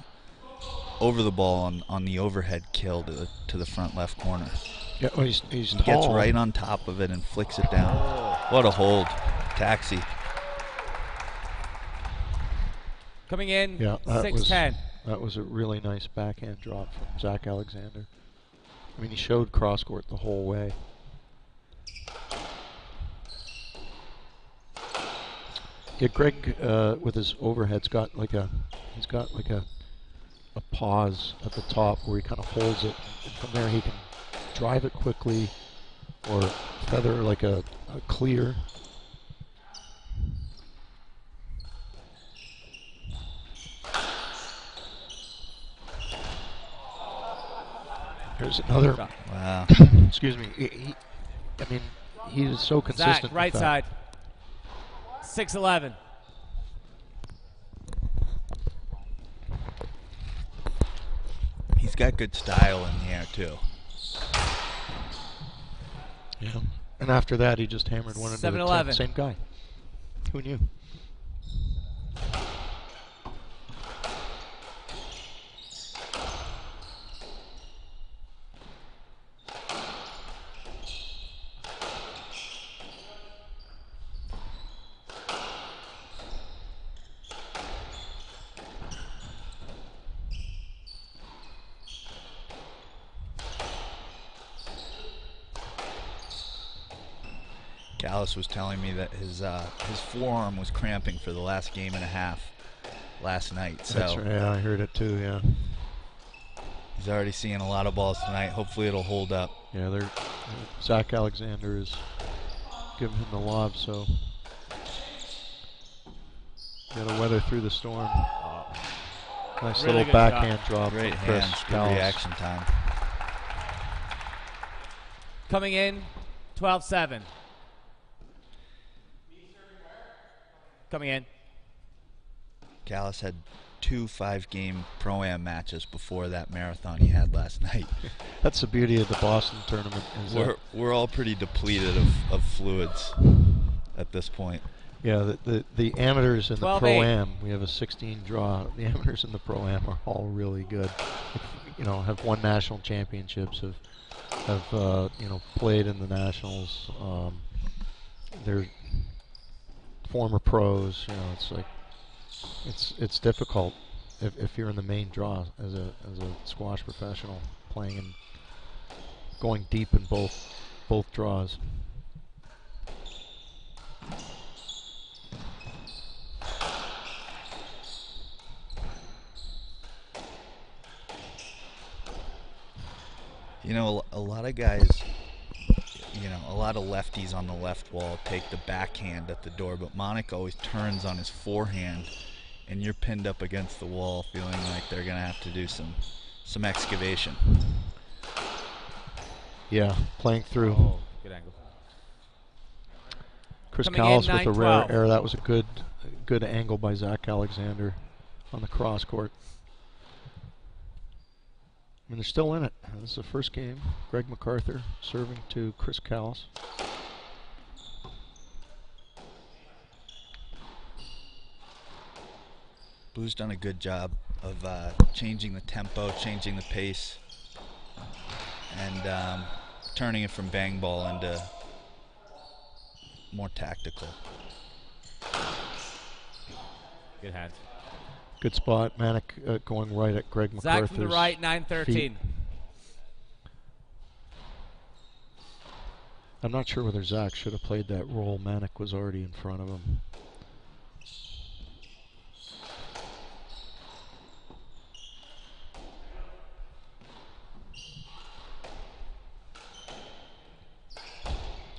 [SPEAKER 4] ball on the overhead kill to the front left corner.
[SPEAKER 1] Yeah, well, he's
[SPEAKER 4] He
[SPEAKER 1] tall.
[SPEAKER 4] gets right on top of it and flicks it down. What a hold. Taxi.
[SPEAKER 3] Coming in,
[SPEAKER 1] Yeah,
[SPEAKER 3] 6-10.
[SPEAKER 1] That was a really nice backhand drop from Zach Alexander. I mean, he showed cross court the whole way. Yeah, Greg with his overhead's got like a pause at the top where he kind of holds it, and from there he can drive it quickly or feather like a clear. There's another.
[SPEAKER 4] Wow.
[SPEAKER 1] Excuse me. I mean, he is so consistent.
[SPEAKER 3] Zach, right
[SPEAKER 1] with
[SPEAKER 3] side.
[SPEAKER 1] that.
[SPEAKER 3] 6-11.
[SPEAKER 4] He's got good style in the air, too.
[SPEAKER 1] Yeah. And after that, he just hammered one into the
[SPEAKER 3] 7-11.
[SPEAKER 1] 10. Same guy. Who knew?
[SPEAKER 4] Callis was telling me that his forearm was cramping for the last game and a half last night. So
[SPEAKER 1] That's right. Yeah, I heard it too. Yeah.
[SPEAKER 4] he's already seeing a lot of balls tonight. Hopefully it'll hold up.
[SPEAKER 1] Yeah, Zach Alexander is giving him the lob, so got to weather through the storm. Nice
[SPEAKER 3] Really
[SPEAKER 1] little
[SPEAKER 3] good
[SPEAKER 1] backhand
[SPEAKER 3] shot.
[SPEAKER 1] drop.
[SPEAKER 4] Great
[SPEAKER 1] from Chris
[SPEAKER 4] hands, good
[SPEAKER 1] Callis.
[SPEAKER 4] reaction time.
[SPEAKER 3] Coming in, 12-7. Coming in.
[SPEAKER 4] Callis had 2 5-game Pro-Am matches before that marathon he had last night.
[SPEAKER 1] That's the beauty of the Boston tournament. Is
[SPEAKER 4] We're all pretty depleted of fluids at this point.
[SPEAKER 1] yeah, the amateurs in the
[SPEAKER 3] 12-8.
[SPEAKER 1] Pro-Am, we have a 16 draw. The amateurs in the Pro-Am are all really good. You know, have won national championships, have you know, played in the nationals. They're former pros. You know, it's like it's difficult if you're in the main draw as a squash professional, playing and going deep in both draws.
[SPEAKER 4] You know, a lot of guys, you know, a lot of lefties on the left wall take the backhand at the door, but Monik always turns on his forehand, and you're pinned up against the wall feeling like they're going to have to do some excavation.
[SPEAKER 1] Yeah, playing through.
[SPEAKER 3] Oh, good angle.
[SPEAKER 1] Chris
[SPEAKER 3] Coming
[SPEAKER 1] Callis
[SPEAKER 3] in,
[SPEAKER 1] with a rare
[SPEAKER 3] 9-12.
[SPEAKER 1] error. That was a good angle by Zach Alexander on the cross court. I mean, they're still in it. This is the first game. Greg MacArthur serving to Chris Callis.
[SPEAKER 4] Blue's done a good job of changing the tempo, changing the pace, and turning it from bang ball into more tactical.
[SPEAKER 3] Good hands.
[SPEAKER 1] Good spot. Manic going right at Greg
[SPEAKER 3] Zach
[SPEAKER 1] MacArthur's
[SPEAKER 3] from the right, 9-13.
[SPEAKER 1] feet. I'm not sure whether Zach should have played that role. Manic was already in front of him.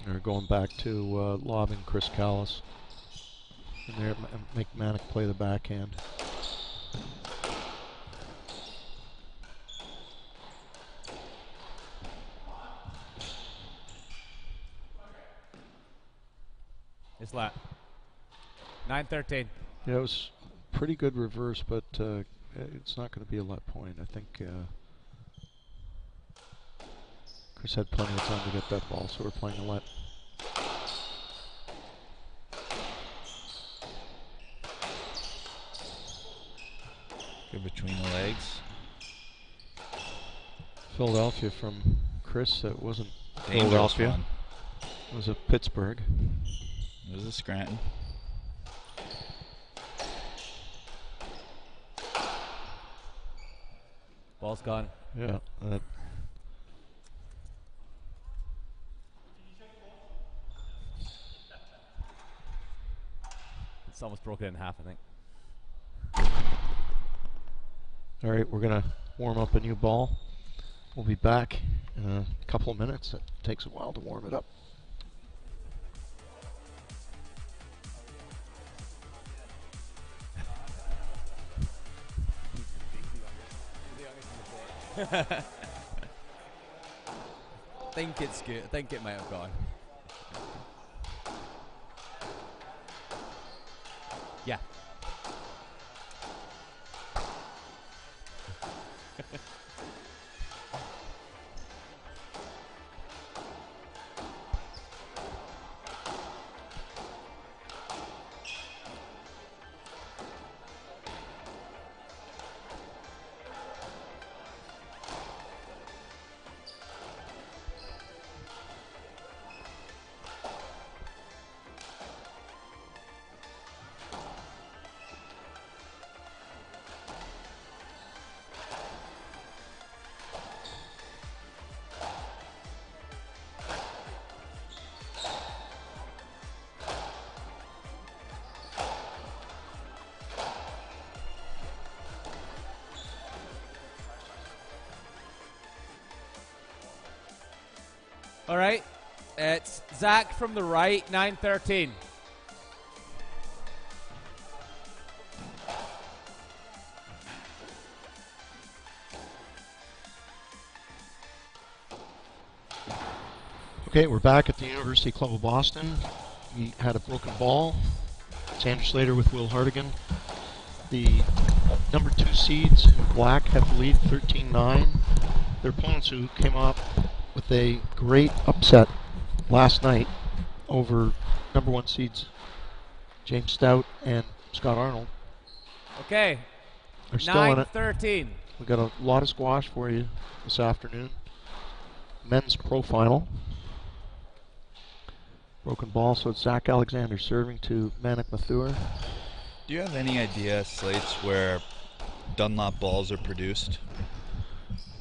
[SPEAKER 1] They're going back to lobbing Chris Callis. And there, make Manic play the backhand.
[SPEAKER 3] 9-13.
[SPEAKER 1] Yeah, it was pretty good reverse, but it's not going to be a let point. I think Chris had plenty of time to get that ball, so we're playing a let.
[SPEAKER 4] Good between the legs.
[SPEAKER 1] Philadelphia from Chris. That wasn't
[SPEAKER 4] Dangerous
[SPEAKER 1] Philadelphia.
[SPEAKER 4] one.
[SPEAKER 1] It was a Pittsburgh.
[SPEAKER 4] It was a Scranton.
[SPEAKER 3] Ball's gone.
[SPEAKER 1] Yeah.
[SPEAKER 3] It's almost broken in half, I think.
[SPEAKER 1] All right, we're going to warm up a new ball. We'll be back in a couple of minutes. It takes a while to warm it up.
[SPEAKER 3] Think it's good. I think it might have gone. Yeah. All right. It's Zach from the right, 9-13.
[SPEAKER 1] Okay, we're back at the University Club of Boston. We had a broken ball. Xander Slater with Will Hardigan. The number 2 seeds in black have the lead 13-9. Their opponents, who came up with a great upset last night over number 1 seeds James Stout and Scott Arnold,
[SPEAKER 3] Okay.
[SPEAKER 1] are still in it.
[SPEAKER 3] 9-13.
[SPEAKER 1] We've got a lot of squash for you this afternoon. Men's pro final. Broken ball, so it's Zach Alexander serving to Manic Mathur.
[SPEAKER 4] Do you have any idea, Slates, where Dunlop balls are produced?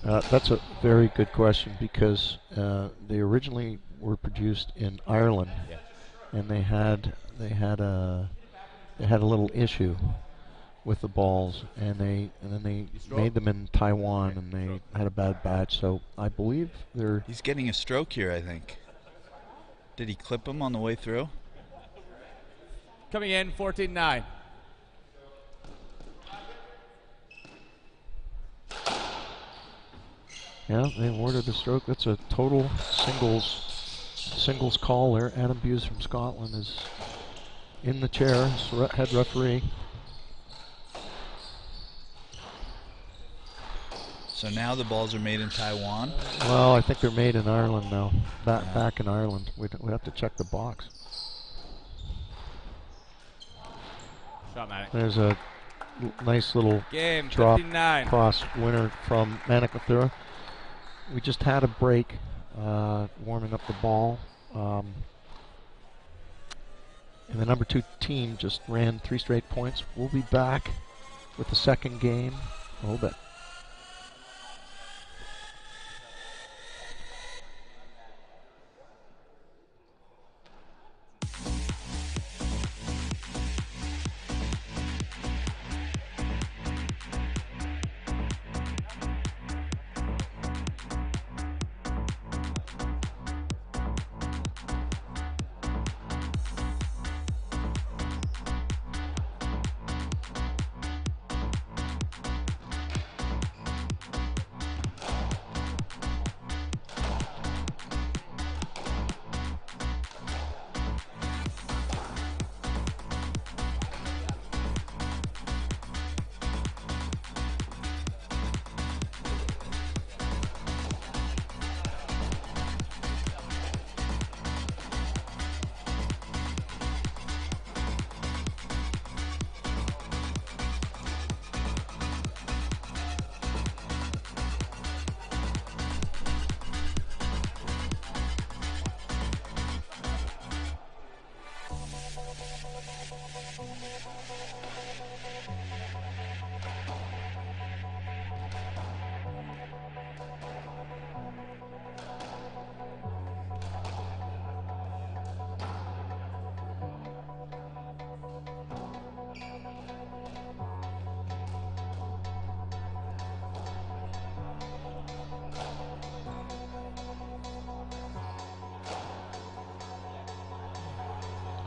[SPEAKER 1] That's a very good question, because they originally were produced in Ireland,
[SPEAKER 3] Yeah.
[SPEAKER 1] and they had a little issue with the balls, and then they made them in Taiwan, and they had a bad batch. So I believe they're
[SPEAKER 4] He's getting a stroke here, I think. Did he clip him on the way through?
[SPEAKER 3] Coming in, 14-9.
[SPEAKER 1] Yeah, they awarded a stroke. That's a total singles call there. Adam Buse from Scotland is in the chair as head referee.
[SPEAKER 4] So now the balls are made in Taiwan?
[SPEAKER 1] Well, I think they're made in Ireland now. Back in Ireland. We'd have to check the box.
[SPEAKER 3] Shot Manic.
[SPEAKER 1] There's a nice little
[SPEAKER 3] Game,
[SPEAKER 1] drop
[SPEAKER 3] 59.
[SPEAKER 1] cross winner from Manic Mathura. We just had a break warming up the ball. And the number 2 team just ran 3 straight points. We'll be back with the second game a little bit.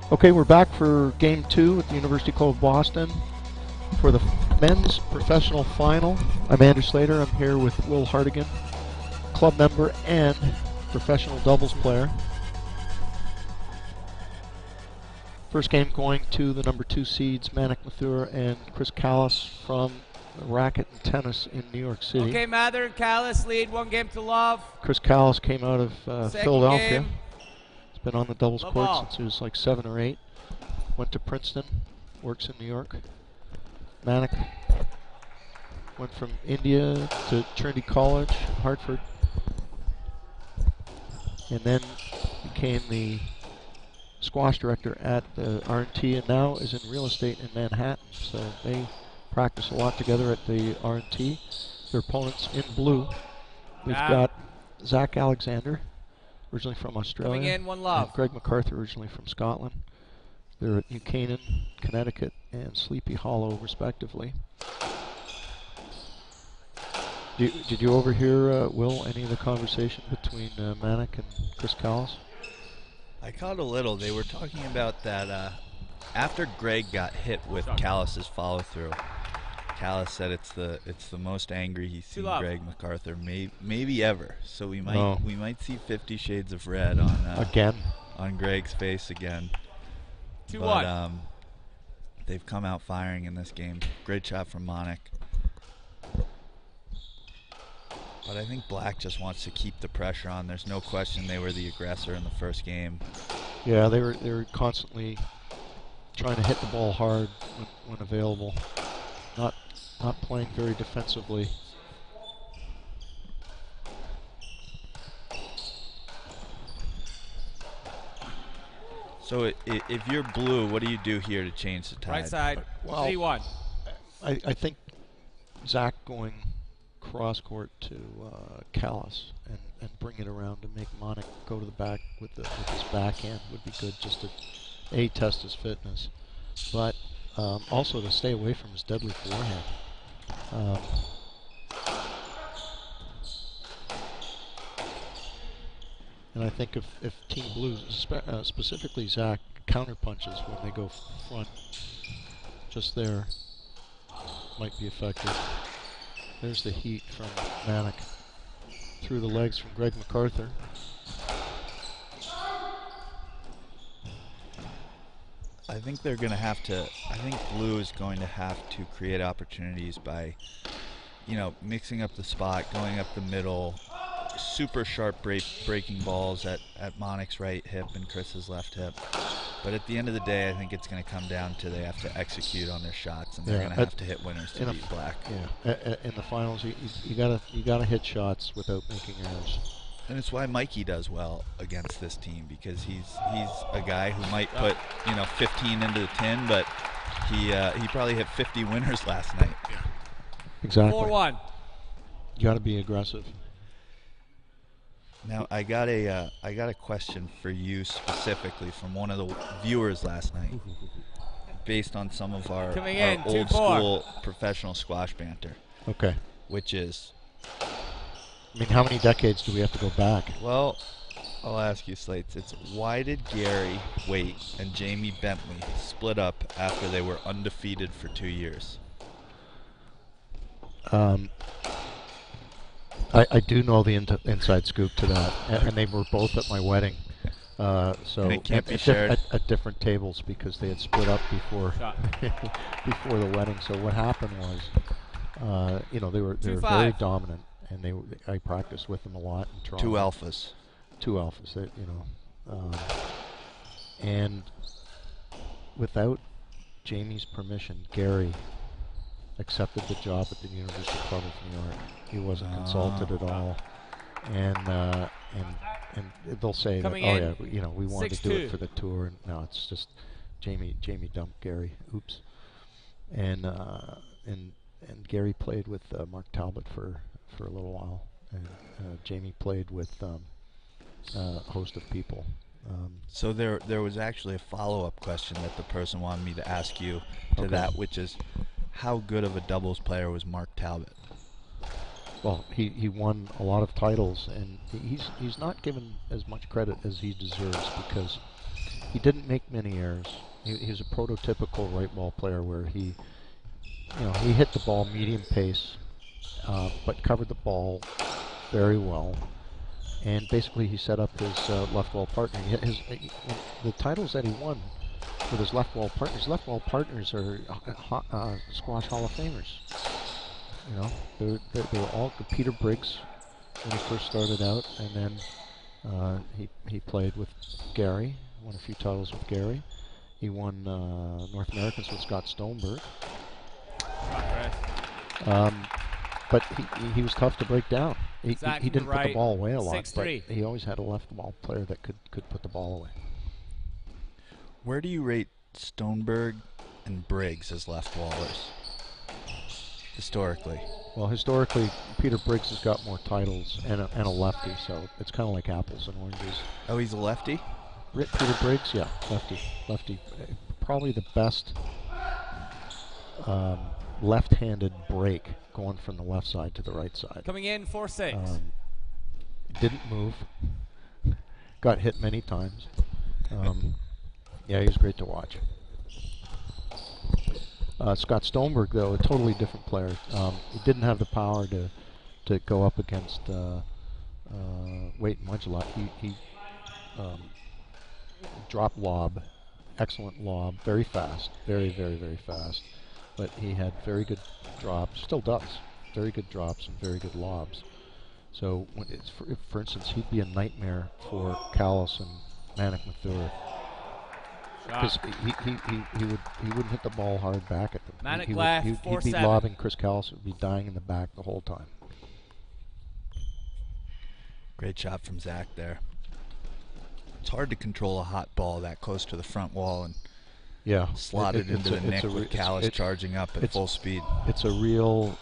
[SPEAKER 1] Okay, we're back for Game 2 at the University Club of Boston for the men's professional final. I'm Andrew Slater. I'm here with Will Hartigan, club member and professional doubles player. First game going to the number 2 seeds, Manik Mathur and Chris Callis from Racket and Tennis in New York City.
[SPEAKER 3] Okay, Mather and Callis lead 1-0.
[SPEAKER 1] Chris Callis came out of Philadelphia.
[SPEAKER 3] Game.
[SPEAKER 1] He's been on the doubles
[SPEAKER 3] Love
[SPEAKER 1] court
[SPEAKER 3] all.
[SPEAKER 1] since he was like 7 or 8. Went to Princeton, works in New York. Manik went from India to Trinity College, Hartford, and then became the squash director at the R&T, and now is in real estate in Manhattan. So they practice a lot together at the R&T. Their opponents in blue, we've got Zach Alexander, originally from Australia,
[SPEAKER 3] Coming in, 1-0.
[SPEAKER 1] and Greg MacArthur, originally from Scotland. They're at New Canaan, Connecticut, and Sleepy Hollow, respectively. Did you overhear, Will, any of the conversation between Manik and Chris Callis?
[SPEAKER 4] I caught a little. They were talking about that after Greg got hit with Callis's follow-through. Callis said it's the most angry he's seen Greg MacArthur maybe ever. So we might see 50 Shades of Red on Greg's face again.
[SPEAKER 3] 2-1.
[SPEAKER 4] But they've come out firing in this game. Great shot from Manik. But I think Black just wants to keep the pressure on. There's no question they were the aggressor in the first game.
[SPEAKER 1] Yeah, they were constantly trying to hit the ball hard when available. Not playing very defensively.
[SPEAKER 4] So if you're blue, what do you do here to change the tide?
[SPEAKER 3] Right side,
[SPEAKER 1] Well,
[SPEAKER 3] 3-1.
[SPEAKER 1] I think Zach going cross court to Callis and bring it around to make Manik go to the back with his backhand would be good, just to test his fitness, but also to stay away from his deadly forehand. And I think if Team Blue, specifically Zach, counter punches when they go front, just there, might be effective. There's the heat from Manik through the legs from Greg MacArthur.
[SPEAKER 4] I think they're going to have to. I think Blue is going to have to create opportunities by, mixing up the spot, going up the middle, super sharp breaking balls at Manik's right hip and Chris's left hip. But at the end of the day, I think it's going to come down to they have to execute on their shots, and they're going to have to hit winners to beat Black.
[SPEAKER 1] Yeah, in the finals, you gotta hit shots without making errors.
[SPEAKER 4] And it's why Mikey does well against this team, because he's a guy who might put 15 into the tin, but he probably hit 50 winners last night.
[SPEAKER 1] Yeah. Exactly.
[SPEAKER 3] 4-1.
[SPEAKER 1] You got to be aggressive.
[SPEAKER 4] Now I got a question for you specifically from one of the viewers last night, based on some of our old school professional squash banter.
[SPEAKER 1] Okay.
[SPEAKER 4] Which is,
[SPEAKER 1] I mean, how many decades do we have to go back?
[SPEAKER 4] Well, I'll ask you, Slates. It's why did Gary Waite and Jamie Bentley split up after they were undefeated for 2 years?
[SPEAKER 1] I do know the inside scoop to that, and they were both at my wedding. So
[SPEAKER 4] and it can't be shared
[SPEAKER 1] at different tables because they had split up before before the wedding. So what happened was, they were very dominant, and I practiced with them a lot in Toronto. Two alphas, and without Jamie's permission, Gary accepted the job at the University Club of New York. He wasn't consulted at all, and they'll say
[SPEAKER 3] Coming
[SPEAKER 1] that,
[SPEAKER 3] in,
[SPEAKER 1] we wanted to do
[SPEAKER 3] 6-2.
[SPEAKER 1] it for the tour, and no, it's just Jamie dumped Gary. Oops. And Gary played with Mark Talbot for a little while, and Jamie played with a host of people.
[SPEAKER 4] So there was actually a follow-up question that the person wanted me to ask you to that, which is, how good of a doubles player was Mark Talbot?
[SPEAKER 1] Well, he won a lot of titles, and he's not given as much credit as he deserves, because he didn't make many errors. He was a prototypical right ball player where he hit the ball medium pace, but covered the ball very well. And basically, he set up his left wall partner. The titles that he won with his left wall partners are squash Hall of Famers. They were all Peter Briggs when he first started out, and then he played with Gary, won a few titles with Gary. He won North Americans with Scott Stoneberg. But he was tough to break down. He didn't put the ball away a lot, but he always had a left ball player that could put the ball away.
[SPEAKER 4] Where do you rate Stoneberg and Briggs as left wallers historically?
[SPEAKER 1] Well, historically, Peter Briggs has got more titles and a lefty, so it's kind of like apples and oranges.
[SPEAKER 4] Oh, he's a lefty?
[SPEAKER 1] Peter Briggs, yeah, lefty. Probably the best left-handed break going from the left side to the right side.
[SPEAKER 3] Coming in 4-6.
[SPEAKER 1] Didn't move. Got hit many times. Yeah, he was great to watch. Scott Stoneberg, though, a totally different player. He didn't have the power to go up against Waite Mudge a lot. He drop lob, excellent lob, very fast, very, very, very fast. But he had very good drops, still does, very good drops and very good lobs. So, for instance, he'd be a nightmare for Callis and Manic Mathur. Because he wouldn't hit the ball hard back at them.
[SPEAKER 3] Manic
[SPEAKER 1] he'd be lobbing. Chris Callis would be dying in the back the whole time.
[SPEAKER 4] Great shot from Zach there. It's hard to control a hot ball that close to the front wall and slot it into the nick with Callis charging up at full speed.
[SPEAKER 1] It's a real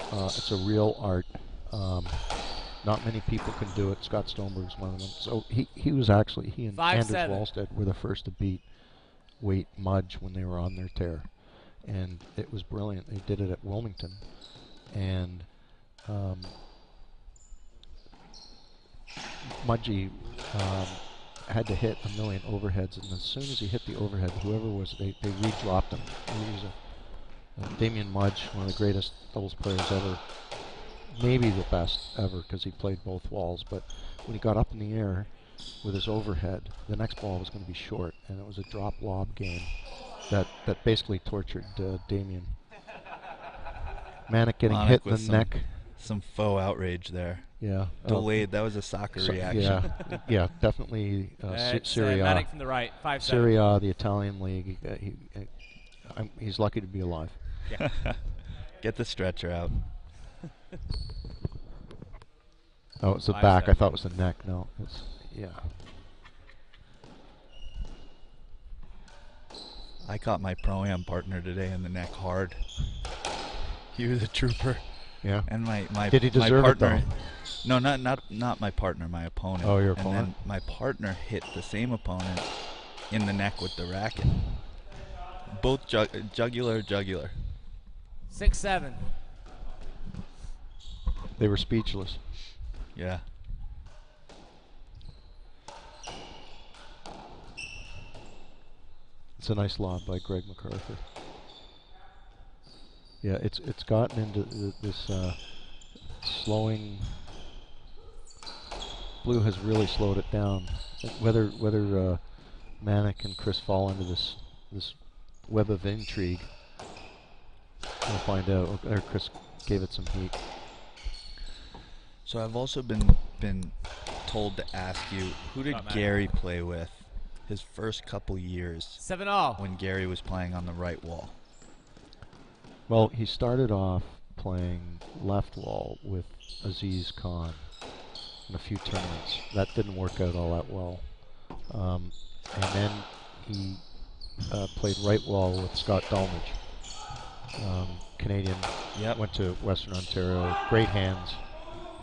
[SPEAKER 1] art. Not many people can do it. Scott Stoneberg's one of them. So he was actually, he and Anders Wallstead were the first to beat Waite Mudge when they were on their tear. And it was brilliant. They did it at Wilmington. And Mudgey had to hit a million overheads, and as soon as he hit the overhead, whoever was, they re-dropped him. He was Damien Mudge, one of the greatest doubles players ever, maybe the best ever, because he played both walls. But when he got up in the air with his overhead, the next ball was going to be short, and it was a drop lob game that basically tortured Damien. Manic getting hit in the neck.
[SPEAKER 4] Some faux outrage there.
[SPEAKER 1] Yeah.
[SPEAKER 4] Delayed. That was a soccer reaction.
[SPEAKER 1] Yeah, definitely. Serie A.
[SPEAKER 3] Manic from the right, 5-7.
[SPEAKER 1] Serie A, the Italian league. He's lucky to be alive.
[SPEAKER 3] Yeah.
[SPEAKER 4] Get the stretcher out.
[SPEAKER 1] Oh, it's the back. I thought it was the neck. No, it's
[SPEAKER 4] I caught my Pro-Am partner today in the neck hard. He was a trooper.
[SPEAKER 1] Yeah.
[SPEAKER 4] And my
[SPEAKER 1] Did he deserve
[SPEAKER 4] my partner,
[SPEAKER 1] it though?
[SPEAKER 4] No, not my partner, my opponent.
[SPEAKER 1] Oh, your
[SPEAKER 4] opponent. And then my partner hit the same opponent in the neck with the racket. Both jugular.
[SPEAKER 3] 6-7.
[SPEAKER 1] They were speechless.
[SPEAKER 4] Yeah.
[SPEAKER 1] It's a nice lob by Greg MacArthur. Yeah, it's gotten into this slowing. Blue has really slowed it down. Whether Manic and Chris fall into this web of intrigue, we'll find out. Or Chris gave it some heat.
[SPEAKER 4] So I've also been told to ask you, who did Gary play with his first couple years
[SPEAKER 3] 7-all
[SPEAKER 4] when Gary was playing on the right wall?
[SPEAKER 1] Well, he started off playing left wall with Aziz Khan in a few tournaments. That didn't work out all that well. And then he played right wall with Scott Dalmage, Canadian.
[SPEAKER 4] Yep.
[SPEAKER 1] Went to Western Ontario. Great hands.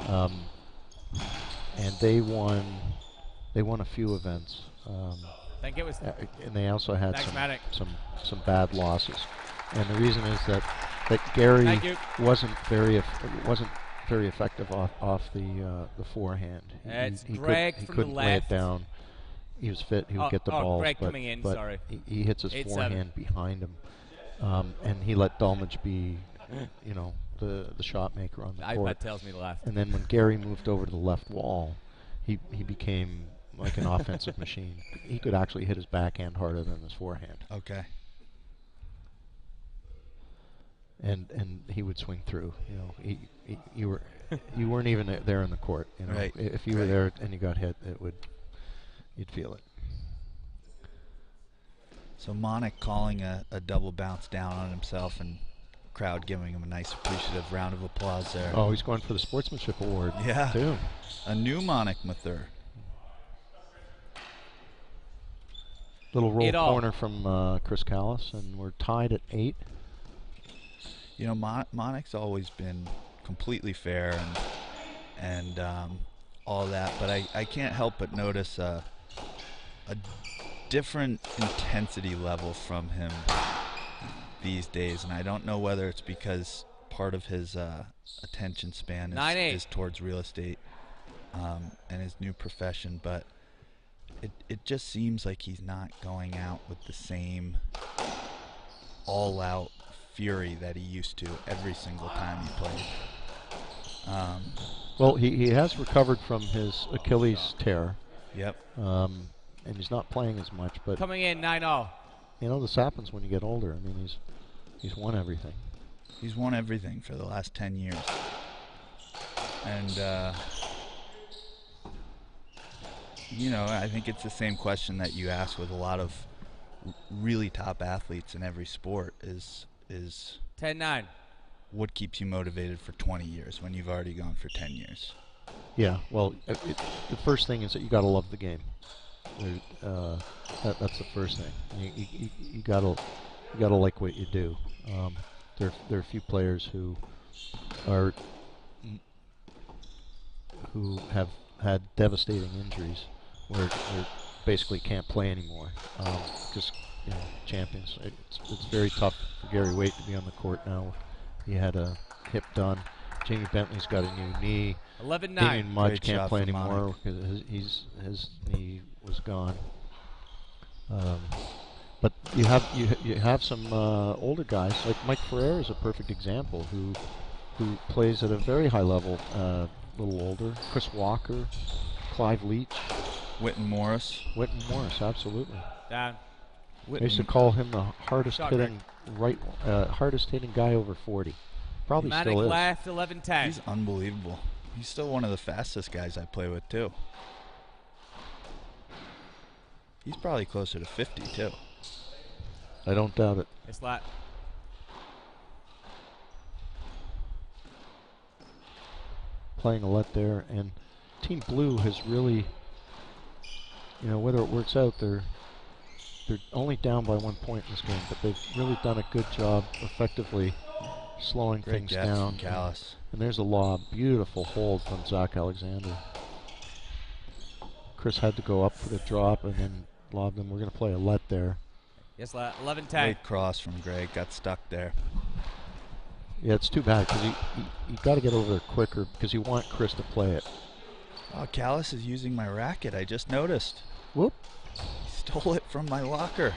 [SPEAKER 1] And they won a few events.
[SPEAKER 3] I think it was.
[SPEAKER 1] And they also had some bad losses. And the reason is that Gary wasn't very effective off the forehand.
[SPEAKER 3] It's
[SPEAKER 1] he
[SPEAKER 3] Greg
[SPEAKER 1] he
[SPEAKER 3] from
[SPEAKER 1] couldn't
[SPEAKER 3] the
[SPEAKER 1] lay it
[SPEAKER 3] left.
[SPEAKER 1] down. he was fit, he would get the balls.
[SPEAKER 3] Greg
[SPEAKER 1] but,
[SPEAKER 3] coming in,
[SPEAKER 1] but
[SPEAKER 3] sorry.
[SPEAKER 1] He hits his
[SPEAKER 3] 8-7.
[SPEAKER 1] forehand behind him, and he let Dolmage be, you know, the shot maker on the
[SPEAKER 3] The
[SPEAKER 1] court.
[SPEAKER 3] iPad tells me to left.
[SPEAKER 1] And then when Gary moved over to the left wall, he became like an offensive machine. He could actually hit his backhand harder than his forehand.
[SPEAKER 4] Okay.
[SPEAKER 1] And he would swing through. You know, you weren't even there in the court. You know,
[SPEAKER 4] Right.
[SPEAKER 1] If you were there and you got hit, you'd feel it.
[SPEAKER 4] So Monic calling a double bounce down on himself, and crowd giving him a nice appreciative round of applause there.
[SPEAKER 1] Oh, he's going for the sportsmanship award.
[SPEAKER 4] Yeah.
[SPEAKER 1] Too.
[SPEAKER 4] A new Monic Mathur.
[SPEAKER 1] Little roll
[SPEAKER 3] 8-all.
[SPEAKER 1] corner from Chris Callis, and we're tied at 8.
[SPEAKER 4] You know, Monic's always been completely fair and all that, but I can't help but notice a different intensity level from him these days, and I don't know whether it's because part of his attention span is towards real estate and his new profession, but it just seems like he's not going out with the same all-out fury that he used to every single time he played.
[SPEAKER 1] Well, he has recovered from his Achilles tear.
[SPEAKER 4] Yep.
[SPEAKER 1] And he's not playing as much, but
[SPEAKER 3] Coming in 9-0.
[SPEAKER 1] you know, this happens when you get older. I mean, he's won everything.
[SPEAKER 4] He's won everything for the last 10 years. And, you know, I think it's the same question that you ask with a lot of really top athletes in every sport is
[SPEAKER 3] 10-9.
[SPEAKER 4] what keeps you motivated for 20 years when you've already gone for 10 years?
[SPEAKER 1] Yeah, well, the first thing is that you got to love the game. That's the first thing. You gotta like what you do. There are a few players who have had devastating injuries where they basically can't play anymore. Just, you know, champions. It's very tough for Gary Waite to be on the court now. He had a hip done. Jamie Bentley's got a new knee.
[SPEAKER 3] 11-9.
[SPEAKER 1] Damian Mudge
[SPEAKER 4] Great
[SPEAKER 1] can't
[SPEAKER 4] shot
[SPEAKER 1] play
[SPEAKER 4] from
[SPEAKER 1] anymore because his knee was gone. But you have some older guys like Mike Ferrer is a perfect example who plays at a very high level. A little older. Chris Walker, Clive Leach,
[SPEAKER 4] Witten Morris.
[SPEAKER 1] Absolutely.
[SPEAKER 3] Down.
[SPEAKER 1] I used to call him the hardest
[SPEAKER 3] Shot
[SPEAKER 1] hitting hardest hitting guy over 40. Probably
[SPEAKER 3] Manic
[SPEAKER 1] still is.
[SPEAKER 3] left, 11-10.
[SPEAKER 4] He's unbelievable. He's still one of the fastest guys I play with, too. He's probably closer to 50, too.
[SPEAKER 1] I don't doubt it.
[SPEAKER 3] It's flat.
[SPEAKER 1] Playing a let there, and Team Blue has really, you know, whether it works out, they're only down by 1 point in this game, but they've really done a good job effectively slowing
[SPEAKER 4] Great
[SPEAKER 1] things
[SPEAKER 4] gets
[SPEAKER 1] down.
[SPEAKER 4] from Callis.
[SPEAKER 1] And there's a lob, beautiful hold from Zach Alexander. Chris had to go up for the drop and then lobbed him. We're going to play a let there.
[SPEAKER 3] Yes, 11-10.
[SPEAKER 4] Great cross from Greg. Got stuck there.
[SPEAKER 1] Yeah, it's too bad because you got to get over there quicker because you want Chris to play it.
[SPEAKER 4] Oh, Callis is using my racket. I just noticed.
[SPEAKER 1] Whoop.
[SPEAKER 4] He stole it from my locker.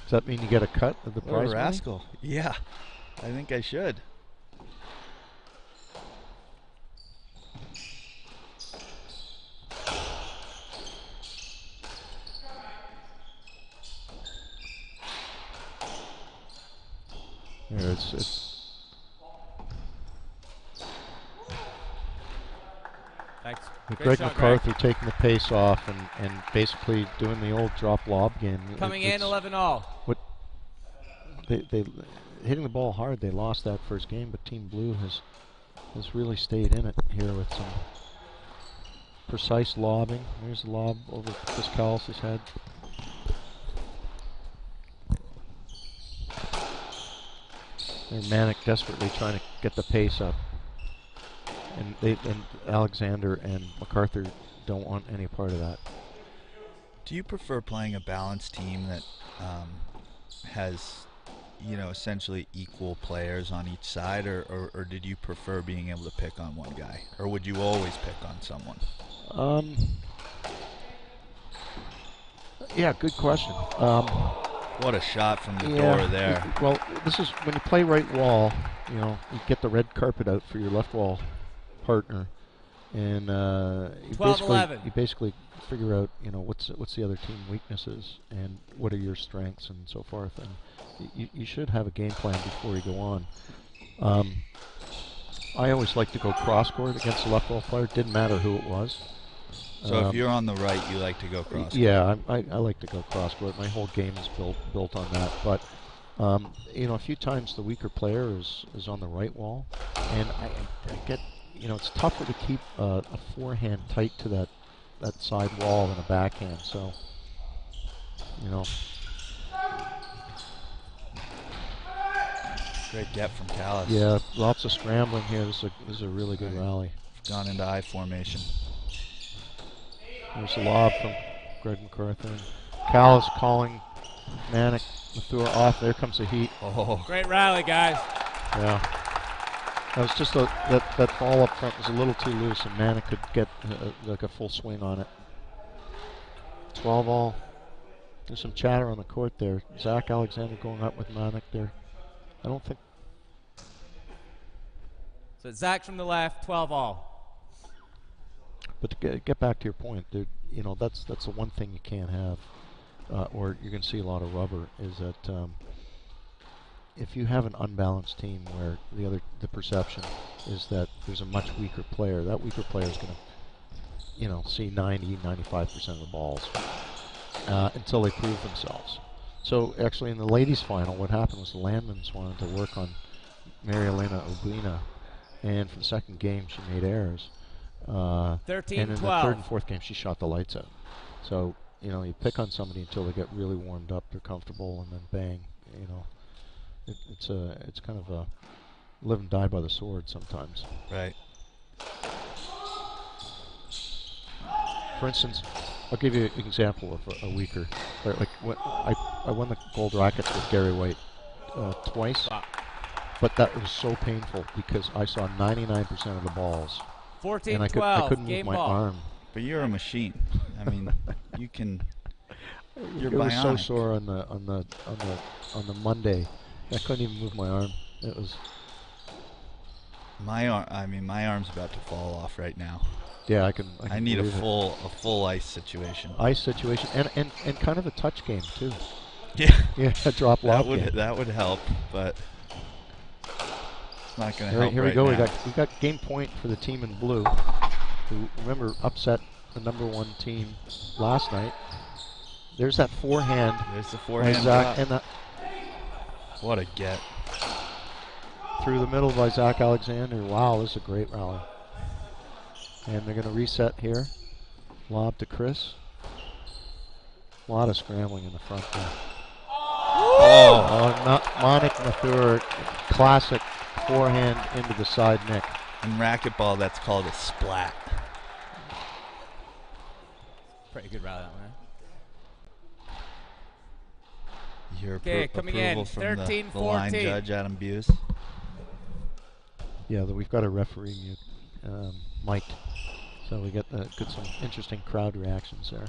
[SPEAKER 1] Does that mean you get a cut of the
[SPEAKER 4] What a
[SPEAKER 1] prize money?
[SPEAKER 4] rascal. Yeah, I think I should.
[SPEAKER 1] Yeah, it's
[SPEAKER 3] Thanks.
[SPEAKER 1] Greg
[SPEAKER 3] Great shot,
[SPEAKER 1] MacArthur taking the pace off and basically doing the old drop lob game.
[SPEAKER 3] Coming in 11-all.
[SPEAKER 1] They hitting the ball hard. They lost that first game, but Team Blue has really stayed in it here with some precise lobbing. There's the lob over Chris Callis' head. They're Manic desperately trying to get the pace up. And Alexander and MacArthur don't want any part of that.
[SPEAKER 4] Do you prefer playing a balanced team that has essentially equal players on each side, or did you prefer being able to pick on one guy, or would you always pick on someone?
[SPEAKER 1] Yeah, good question.
[SPEAKER 4] What a shot from the
[SPEAKER 1] Yeah,
[SPEAKER 4] door there.
[SPEAKER 1] well, this is when you play right wall. You get the red carpet out for your left wall partner, and you
[SPEAKER 3] 12-11.
[SPEAKER 1] basically figure out what's the other team weaknesses and what are your strengths and so forth. And you should have a game plan before you go on. I always like to go cross court against the left wall player. Didn't matter who it was.
[SPEAKER 4] So if you're on the right, you like to go cross court.
[SPEAKER 1] Yeah, I like to go cross court. My whole game is built on that. But a few times the weaker player is on the right wall, and I get it's tougher to keep a forehand tight to that side wall than a backhand. So
[SPEAKER 4] Great get from Callis.
[SPEAKER 1] yeah, lots of scrambling here. This is a really good rally.
[SPEAKER 4] Gone into I formation.
[SPEAKER 1] There's a lob from Greg MacArthur. Callis calling Manic Mathur off. There comes the heat.
[SPEAKER 4] Oh,
[SPEAKER 3] Great rally, guys.
[SPEAKER 1] Yeah. That was just that ball up front was a little too loose, and Manic could get like a full swing on it. 12-all. There's some chatter on the court there. Zach Alexander going up with Manic there. I don't think.
[SPEAKER 3] So it's Zach from the left, 12-all.
[SPEAKER 1] But to get back to your point, that's the one thing you can't have, or you're going to see a lot of rubber, is that if you have an unbalanced team where the perception is that there's a much weaker player, that weaker player is going to see 95% of the balls until they prove themselves. So actually in the ladies' final, what happened was the Landmans wanted to work on Marielena Obina, and for the second game she made errors.
[SPEAKER 3] 13-12.
[SPEAKER 1] And in the third and fourth game, she shot the lights out. So, you pick on somebody until they get really warmed up, they're comfortable, and then bang, it's kind of a live and die by the sword sometimes.
[SPEAKER 4] right.
[SPEAKER 1] For instance, I'll give you an example of a weaker player. Like I won the gold rackets with Gary White twice, but that was so painful because I saw 99% of the balls.
[SPEAKER 3] 14-12.
[SPEAKER 1] And I couldn't move my
[SPEAKER 3] ball.
[SPEAKER 1] arm.
[SPEAKER 4] But you're a machine. I mean, you can. You're
[SPEAKER 1] it was so
[SPEAKER 4] bionic.
[SPEAKER 1] sore on the Monday. I couldn't even move my arm. It was.
[SPEAKER 4] My arm. I mean, my arm's about to fall off right now.
[SPEAKER 1] Yeah, I can
[SPEAKER 4] I need a
[SPEAKER 1] believe it.
[SPEAKER 4] full ice situation.
[SPEAKER 1] Ice situation and kind of a touch game too.
[SPEAKER 4] Yeah.
[SPEAKER 1] Yeah, a drop lob game.
[SPEAKER 4] That would help, but it's not going to help.
[SPEAKER 1] Here we
[SPEAKER 4] right
[SPEAKER 1] go.
[SPEAKER 4] now.
[SPEAKER 1] We got game point for the team in blue, who remember upset the #1 team last night. There's that forehand.
[SPEAKER 4] There's the forehand
[SPEAKER 1] Zach,
[SPEAKER 4] drop.
[SPEAKER 1] and
[SPEAKER 4] What a get.
[SPEAKER 1] through the middle by Zach Alexander. Wow, this is a great rally. And they're going to reset here. Lob to Chris. A lot of scrambling in the front there. Monik Mathur, classic forehand into the side nick.
[SPEAKER 4] In racquetball, that's called a splat.
[SPEAKER 3] Pretty good rally, that one.
[SPEAKER 4] Your
[SPEAKER 3] Okay, coming in,
[SPEAKER 4] approval from the
[SPEAKER 3] 13-14.
[SPEAKER 4] line judge, Adam Buse.
[SPEAKER 1] Yeah, we've got a referee mute, Mike. So we get some interesting crowd reactions there.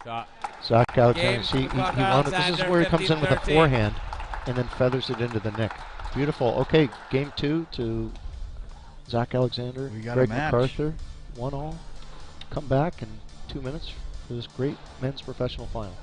[SPEAKER 3] Shot.
[SPEAKER 1] Zach Alexander,
[SPEAKER 3] Game
[SPEAKER 1] see,
[SPEAKER 3] for
[SPEAKER 1] this is where he comes in with a
[SPEAKER 3] 15-13.
[SPEAKER 1] forehand and then feathers it into the nick. Beautiful. Okay, game 2 to Zach Alexander,
[SPEAKER 4] We got
[SPEAKER 1] Greg
[SPEAKER 4] a match.
[SPEAKER 1] MacArthur, 1-all. Come back in 2 minutes for this great men's professional final.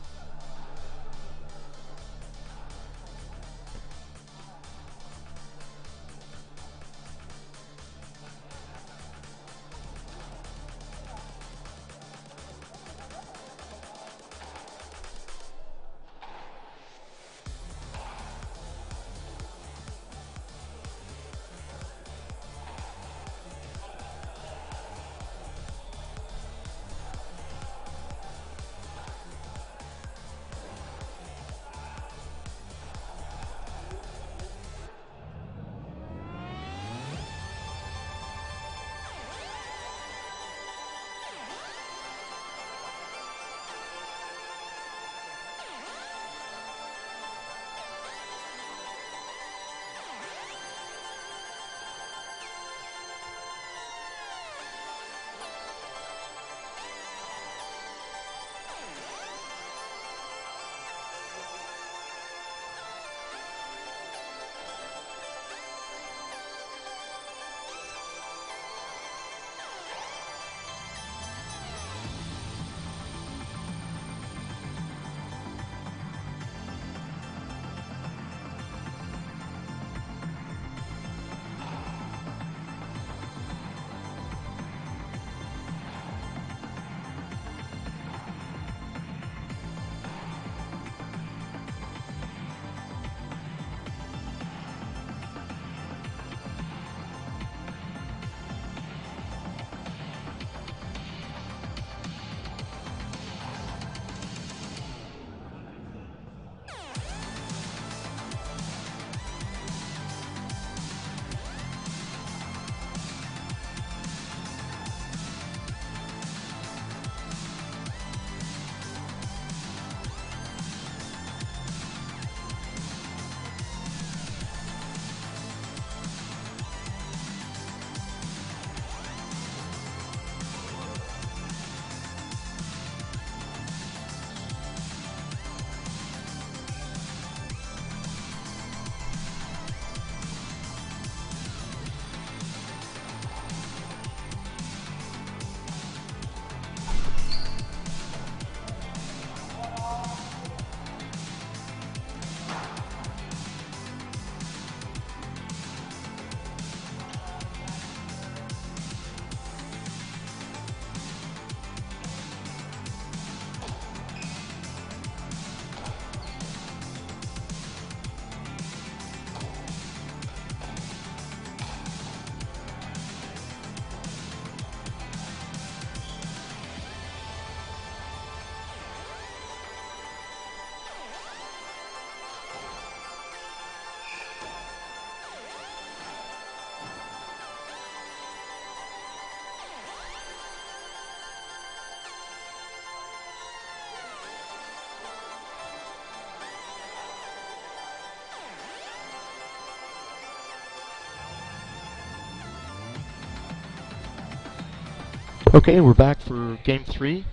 [SPEAKER 1] Okay, we're back for game 3.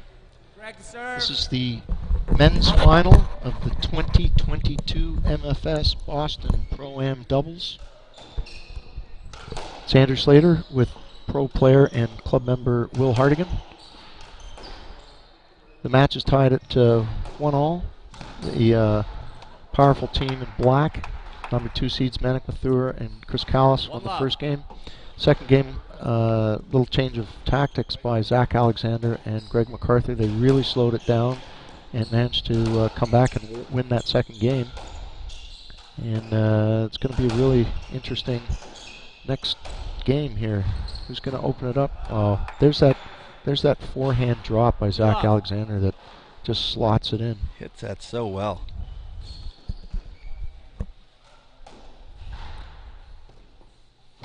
[SPEAKER 3] Greg to serve.
[SPEAKER 1] This is the men's final of the 2022 MFS Boston Pro-Am doubles. It's Andrew Slater with pro player and club member Will Hardigan. The match is tied at 1-all. The powerful team in black, number 2 seeds Manic Mathur and Chris Callis won the first game. Second game, little change of tactics by Zach Alexander and Greg MacArthur. They really slowed it down and managed to come back and win that second game. And it's going to be a really interesting next game here. Who's going to open it up? Oh, there's that forehand drop by Zach Alexander that just slots it in.
[SPEAKER 4] Hits that so well.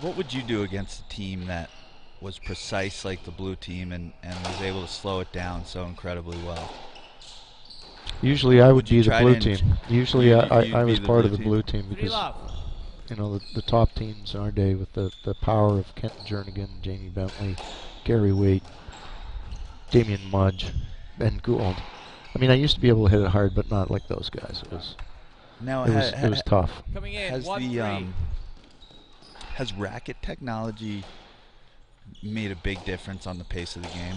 [SPEAKER 4] What would you do against a team that was precise like the blue team and was able to slow it down so incredibly well?
[SPEAKER 1] Usually I would be the blue team. Usually I was part of the blue team because, you know, the top teams in our day with the power of Kenton Jernigan, Jamie Bentley, Gary Waite, Damian Mudge, Ben Gould. I mean, I used to be able to hit it hard, but not like those guys. It was tough.
[SPEAKER 3] Coming in,
[SPEAKER 4] has racket technology made a big difference on the pace of the game?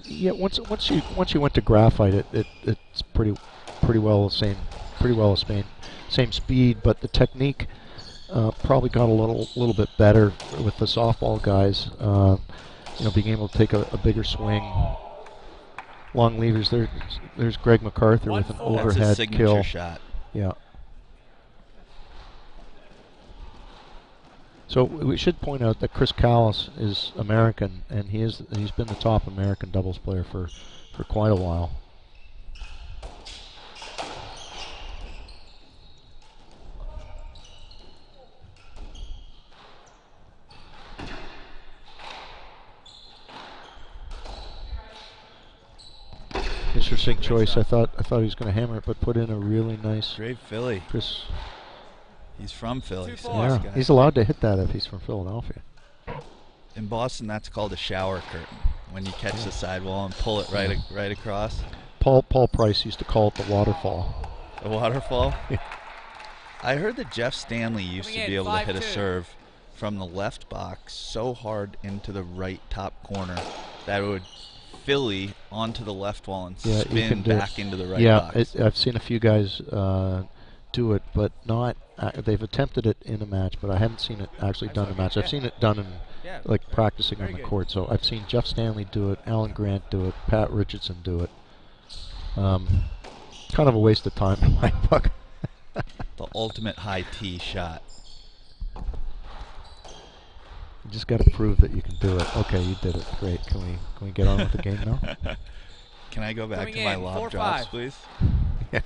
[SPEAKER 1] Yeah, once you went to graphite, it's pretty well the same speed, but the technique probably got a little bit better with the softball guys. You know, being able to take a bigger swing. Long levers. There's Greg MacArthur with an overhead
[SPEAKER 4] That's a signature
[SPEAKER 1] kill.
[SPEAKER 4] Shot.
[SPEAKER 1] Yeah. So we should point out that Chris Callis is American, and he's been the top American doubles player for quite a while. Interesting choice. I thought he was going to hammer it, but put in a really nice.
[SPEAKER 4] Great Philly.
[SPEAKER 1] Chris.
[SPEAKER 4] He's from Philly. So
[SPEAKER 1] yeah, he's allowed to hit that if he's from Philadelphia.
[SPEAKER 4] In Boston, that's called a shower curtain. When you catch the sidewall and pull it right across.
[SPEAKER 1] Paul Price used to call it the waterfall.
[SPEAKER 4] The waterfall? I heard that Jeff Stanley used to be able to hit a serve from the left box so hard into the right top corner that it would Philly onto the left wall and spin back into the right box.
[SPEAKER 1] Yeah, I've seen a few guys do it, but not. They've attempted it in a match, but I haven't seen it actually done in a match. I've seen it done in like practicing on the court. So I've seen Jeff Stanley do it, Alan Grant do it, Pat Richardson do it. Kind of a waste of time in my book.
[SPEAKER 4] The ultimate high tee shot.
[SPEAKER 1] You just got to prove that you can do it. Okay, you did it. Great. Can we get on with the game now?
[SPEAKER 4] Can I go back to my lob drops, please?
[SPEAKER 1] Yeah.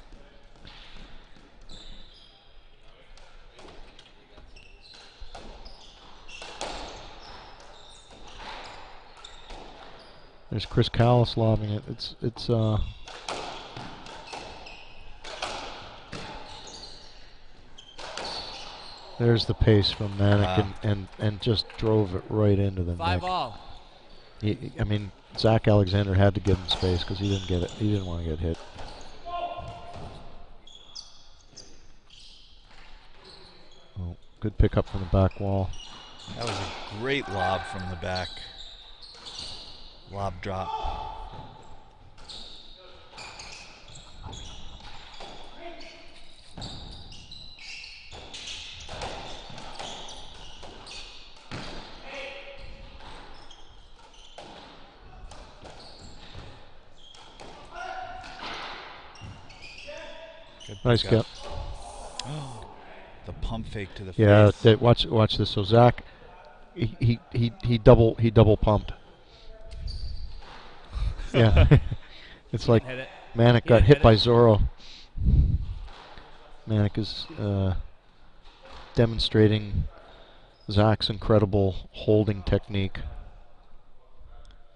[SPEAKER 1] There's Chris Callis lobbing it. It's there's the pace from Manic and just drove it right into the neck.
[SPEAKER 3] 5-all.
[SPEAKER 1] I mean, Zach Alexander had to give him space because he didn't get it. He didn't want to get hit. Oh, good pickup from the back wall.
[SPEAKER 4] That was a great lob from the back. Lob drop.
[SPEAKER 1] Nice get.
[SPEAKER 4] The pump fake to the
[SPEAKER 1] face. Yeah, watch this. So Zach, he double pumped. Yeah, it's like Manic got hit by Zorro. Manic is demonstrating Zach's incredible holding technique,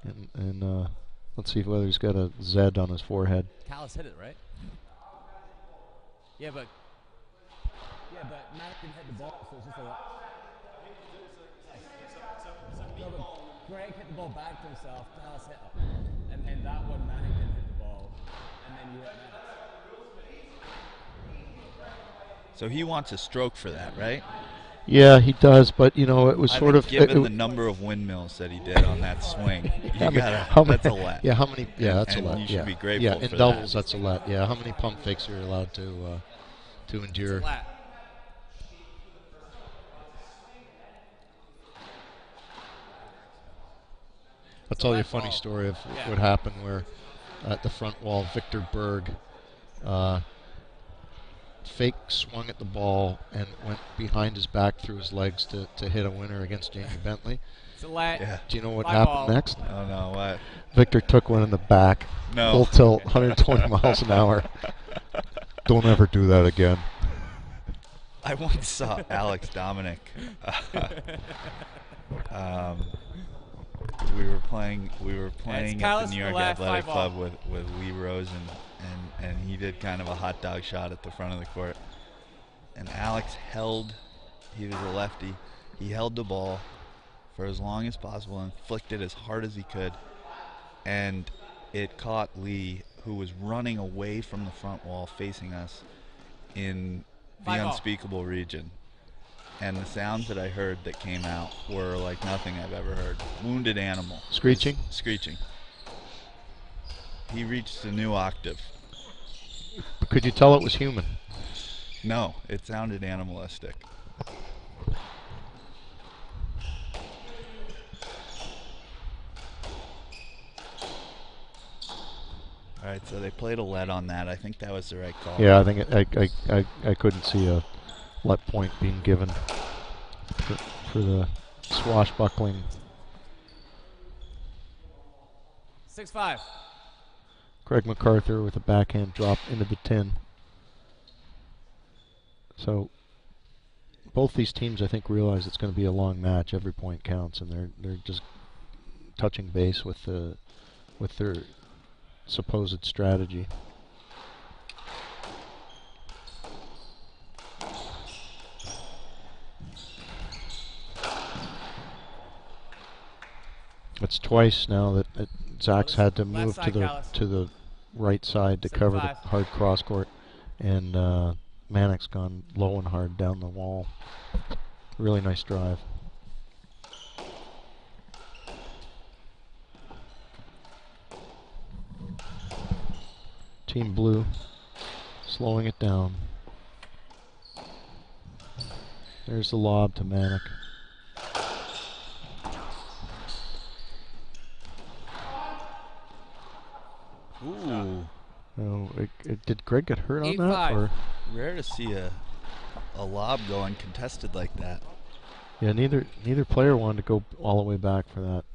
[SPEAKER 1] and let's see whether he's got a Z on his forehead.
[SPEAKER 3] Callis hit it, right? Yeah, but Manic didn't hit the ball, so it's just a. Greg hit the ball back to himself, Dallas hit him. And then that one, Manic didn't hit the ball. And then you hit Manic.
[SPEAKER 4] So he wants a stroke for that, right?
[SPEAKER 1] Yeah, he does, but you know, it was
[SPEAKER 4] I
[SPEAKER 1] sort
[SPEAKER 4] think
[SPEAKER 1] of
[SPEAKER 4] given the number of windmills that he did on that swing, you gotta. That's a let.
[SPEAKER 1] Yeah, how many? Yeah, that's
[SPEAKER 4] and
[SPEAKER 1] a let.
[SPEAKER 4] you should
[SPEAKER 1] yeah.
[SPEAKER 4] be grateful
[SPEAKER 1] Yeah,
[SPEAKER 4] for
[SPEAKER 1] in doubles,
[SPEAKER 4] that.
[SPEAKER 1] that's a let. Yeah, how many pump fakes are you allowed to endure?
[SPEAKER 3] It's a let.
[SPEAKER 1] I'll tell you a
[SPEAKER 3] let
[SPEAKER 1] funny
[SPEAKER 3] ball.
[SPEAKER 1] story of
[SPEAKER 3] Yeah.
[SPEAKER 1] what happened where at the front wall, Victor Berg fake swung at the ball and went behind his back through his legs to hit a winner against Jamie Bentley.
[SPEAKER 3] It's a let.
[SPEAKER 4] Yeah.
[SPEAKER 1] Do you know what
[SPEAKER 3] 5
[SPEAKER 1] happened
[SPEAKER 3] ball.
[SPEAKER 1] next?
[SPEAKER 4] Oh no, what?
[SPEAKER 1] Victor took one in the back,
[SPEAKER 4] No.
[SPEAKER 1] full tilt, 120 miles an hour. Don't ever do that again.
[SPEAKER 4] I once saw Alex Dominic. We were playing at
[SPEAKER 3] Callis
[SPEAKER 4] the New
[SPEAKER 3] for
[SPEAKER 4] York
[SPEAKER 3] left,
[SPEAKER 4] Athletic
[SPEAKER 3] 5
[SPEAKER 4] Club
[SPEAKER 3] all.
[SPEAKER 4] with Lee Rose and he did kind of a hot dog shot at the front of the court. And Alex he was a lefty, he held the ball for as long as possible and flicked it as hard as he could. And it caught Lee, who was running away from the front wall facing us in the
[SPEAKER 3] 5 all.
[SPEAKER 4] unspeakable region. And the sounds that I heard that came out were like nothing I've ever heard. Wounded animal.
[SPEAKER 1] Screeching?
[SPEAKER 4] Screeching. He reached a new octave.
[SPEAKER 1] Could you tell it was human?
[SPEAKER 4] No, it sounded animalistic. All right, so they played a lead on that. I think that was the right call.
[SPEAKER 1] Yeah, I think I couldn't see a let point being given for the swashbuckling.
[SPEAKER 3] 6-5.
[SPEAKER 1] Craig MacArthur with a backhand drop into the tin. So both these teams, I think, realize it's going to be a long match. Every point counts, and they're just touching base with their supposed strategy. It's twice now that Zach's had to move to the right side to cover the hard cross court, and Manic's gone low and hard down the wall. Really nice drive. Team Blue slowing it down. There's the lob to Manic.
[SPEAKER 4] Ooh.
[SPEAKER 1] Oh, did Greg get hurt on that?
[SPEAKER 3] 8-5.
[SPEAKER 1] Or?
[SPEAKER 4] Rare to see a lob go uncontested like that.
[SPEAKER 1] Yeah, neither player wanted to go all the way back for that.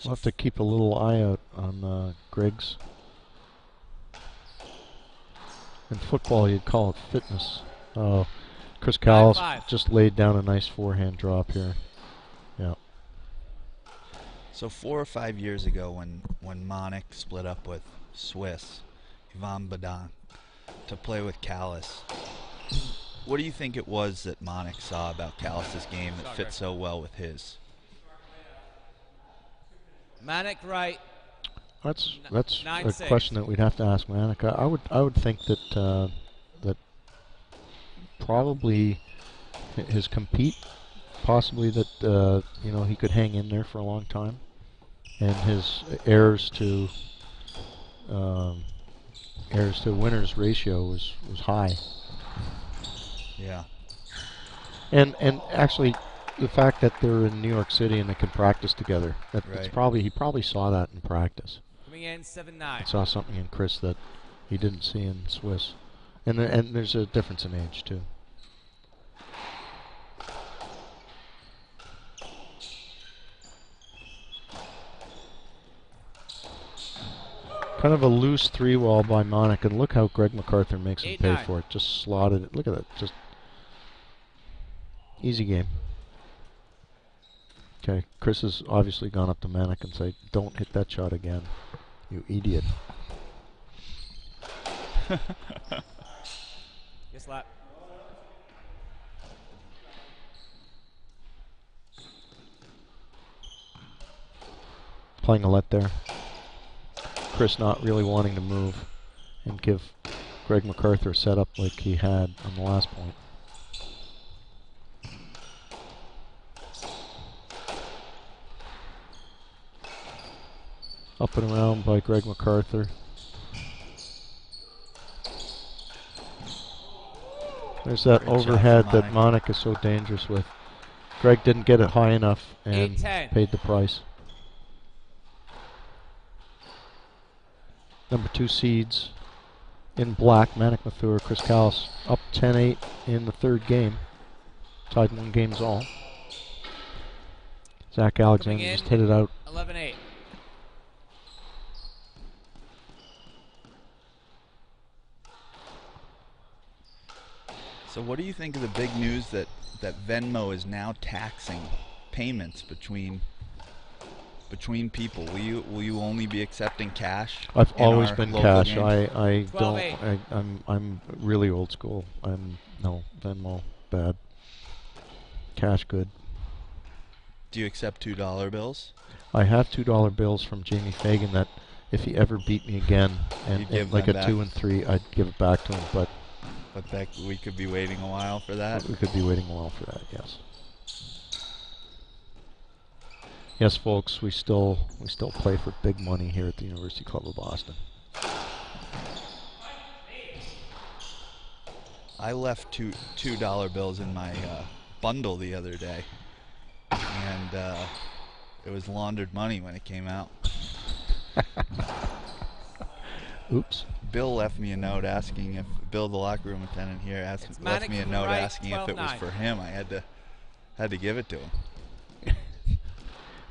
[SPEAKER 1] We'll have to keep a little eye out on Greg's. In football, you'd call it fitness. Chris Callis just laid down a nice forehand drop here. Yeah.
[SPEAKER 4] So 4 or 5 years ago, when Monik split up with Swiss, Ivan Badan, to play with Callis, what do you think it was that Monik saw about Callis' game that fit so well with his?
[SPEAKER 3] Manic right.
[SPEAKER 1] That's a
[SPEAKER 3] 9-6.
[SPEAKER 1] question that we'd have to ask Manic. I would think that that probably his compete, possibly that he could hang in there for a long time, and his errors to winners ratio was high.
[SPEAKER 4] Yeah.
[SPEAKER 1] And actually, the fact that they're in New York City and they can practice together, he probably saw that in practice.
[SPEAKER 3] Coming in 7-9.
[SPEAKER 1] Saw something in Chris that he didn't see in Swiss, and there's a difference in age too. Kind of a loose 3-wall by Monik, and look how Greg MacArthur makes him pay for it. Just slotted it. Look at that. Just easy game. Okay, Chris has obviously gone up to Manic and said, "Don't hit that shot again, you idiot."
[SPEAKER 3] Yes, lap.
[SPEAKER 1] playing a let there. Chris not really wanting to move and give Greg MacArthur a setup like he had on the last point. Up and around by Greg MacArthur. There's that
[SPEAKER 4] Great shot from
[SPEAKER 1] overhead that
[SPEAKER 4] Monik.
[SPEAKER 1] Monik is so dangerous with. Greg didn't get it high enough and
[SPEAKER 3] 8-10.
[SPEAKER 1] paid the price. Number 2 seeds in black, Manic Mathur, Chris Callis, up 10-8 in the third game. Tied 1 games all. Zach Alexander
[SPEAKER 3] in,
[SPEAKER 1] just hit it out.
[SPEAKER 3] 11-8.
[SPEAKER 4] So what do you think of the big news that Venmo is now taxing payments between people? Will you only be accepting cash?
[SPEAKER 1] I've
[SPEAKER 4] in
[SPEAKER 1] always
[SPEAKER 4] our
[SPEAKER 1] been
[SPEAKER 4] local
[SPEAKER 1] cash.
[SPEAKER 4] games?
[SPEAKER 1] I
[SPEAKER 3] 12-8.
[SPEAKER 1] don't. I'm really old school. No Venmo bad. Cash good.
[SPEAKER 4] Do you accept $2 bills?
[SPEAKER 1] I have $2 bills from Jamie Fagan that if he ever beat me again and,
[SPEAKER 4] You'd give
[SPEAKER 1] and like
[SPEAKER 4] them
[SPEAKER 1] a
[SPEAKER 4] back?
[SPEAKER 1] 2 and 3, I'd give it back to him. But
[SPEAKER 4] But that we could be waiting a while for that.
[SPEAKER 1] we could be waiting a while for that. Yes. Yes, folks. We still play for big money here at the University Club of Boston.
[SPEAKER 4] I left $2 bills in my bundle the other day, and it was laundered money when it came out.
[SPEAKER 1] Oops.
[SPEAKER 4] Bill left me a note asking if Bill, the locker room attendant here, left
[SPEAKER 3] Manic
[SPEAKER 4] me a
[SPEAKER 3] from the
[SPEAKER 4] note
[SPEAKER 3] right,
[SPEAKER 4] asking if it was
[SPEAKER 3] 12-9.
[SPEAKER 4] for him. I had to give it to him.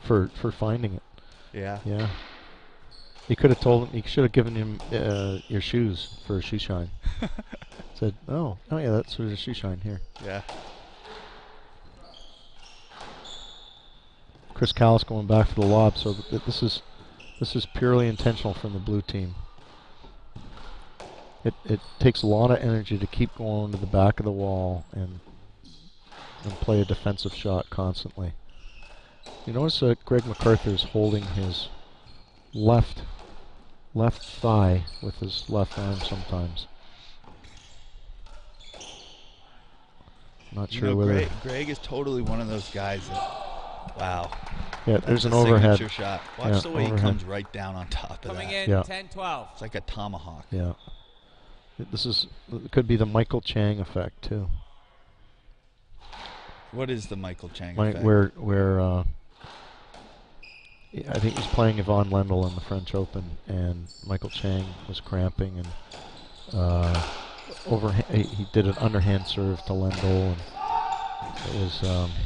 [SPEAKER 1] For finding it.
[SPEAKER 4] Yeah.
[SPEAKER 1] Yeah. You could have told him. You should have given him your shoes for a shoe shine. Said, oh yeah, that's a shoe shine here.
[SPEAKER 4] Yeah.
[SPEAKER 1] Chris Callis going back for the lob. So this is purely intentional from the blue team. It takes a lot of energy to keep going to the back of the wall and play a defensive shot constantly. You notice that Greg MacArthur is holding his left thigh with his left arm sometimes. Not sure whether.
[SPEAKER 4] Greg is totally one of those guys that, wow.
[SPEAKER 1] Yeah, there's an
[SPEAKER 4] That's a
[SPEAKER 1] overhead.
[SPEAKER 4] signature shot. Watch
[SPEAKER 1] Yeah,
[SPEAKER 4] the way
[SPEAKER 1] overhead.
[SPEAKER 4] he comes right down on top of
[SPEAKER 3] Coming
[SPEAKER 4] that.
[SPEAKER 3] in
[SPEAKER 1] Yeah.
[SPEAKER 3] 10-12.
[SPEAKER 4] It's like a tomahawk.
[SPEAKER 1] Yeah. It could be the Michael Chang effect too.
[SPEAKER 4] What is the Michael Chang
[SPEAKER 1] Like
[SPEAKER 4] effect?
[SPEAKER 1] where I think he was playing Yvonne Lendl in the French Open, and Michael Chang was cramping, and he did an underhand serve to Lendl, and it was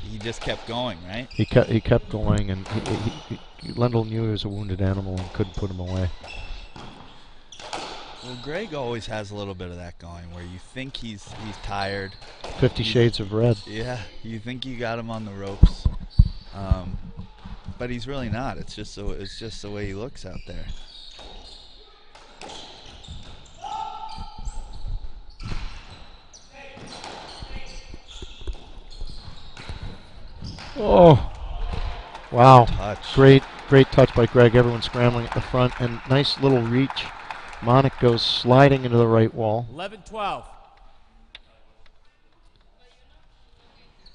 [SPEAKER 4] He just kept going, right?
[SPEAKER 1] he kept going, and Lendl knew he was a wounded animal and couldn't put him away.
[SPEAKER 4] Well, Greg always has a little bit of that going, where you think he's tired.
[SPEAKER 1] 50 Shades of Red.
[SPEAKER 4] Yeah, you think you got him on the ropes, but he's really not. It's just the way he looks out there.
[SPEAKER 1] Oh, wow!
[SPEAKER 4] Touch.
[SPEAKER 1] Great touch by Greg. Everyone scrambling at the front, and nice little reach. Monik goes sliding into the right wall.
[SPEAKER 3] 11-12.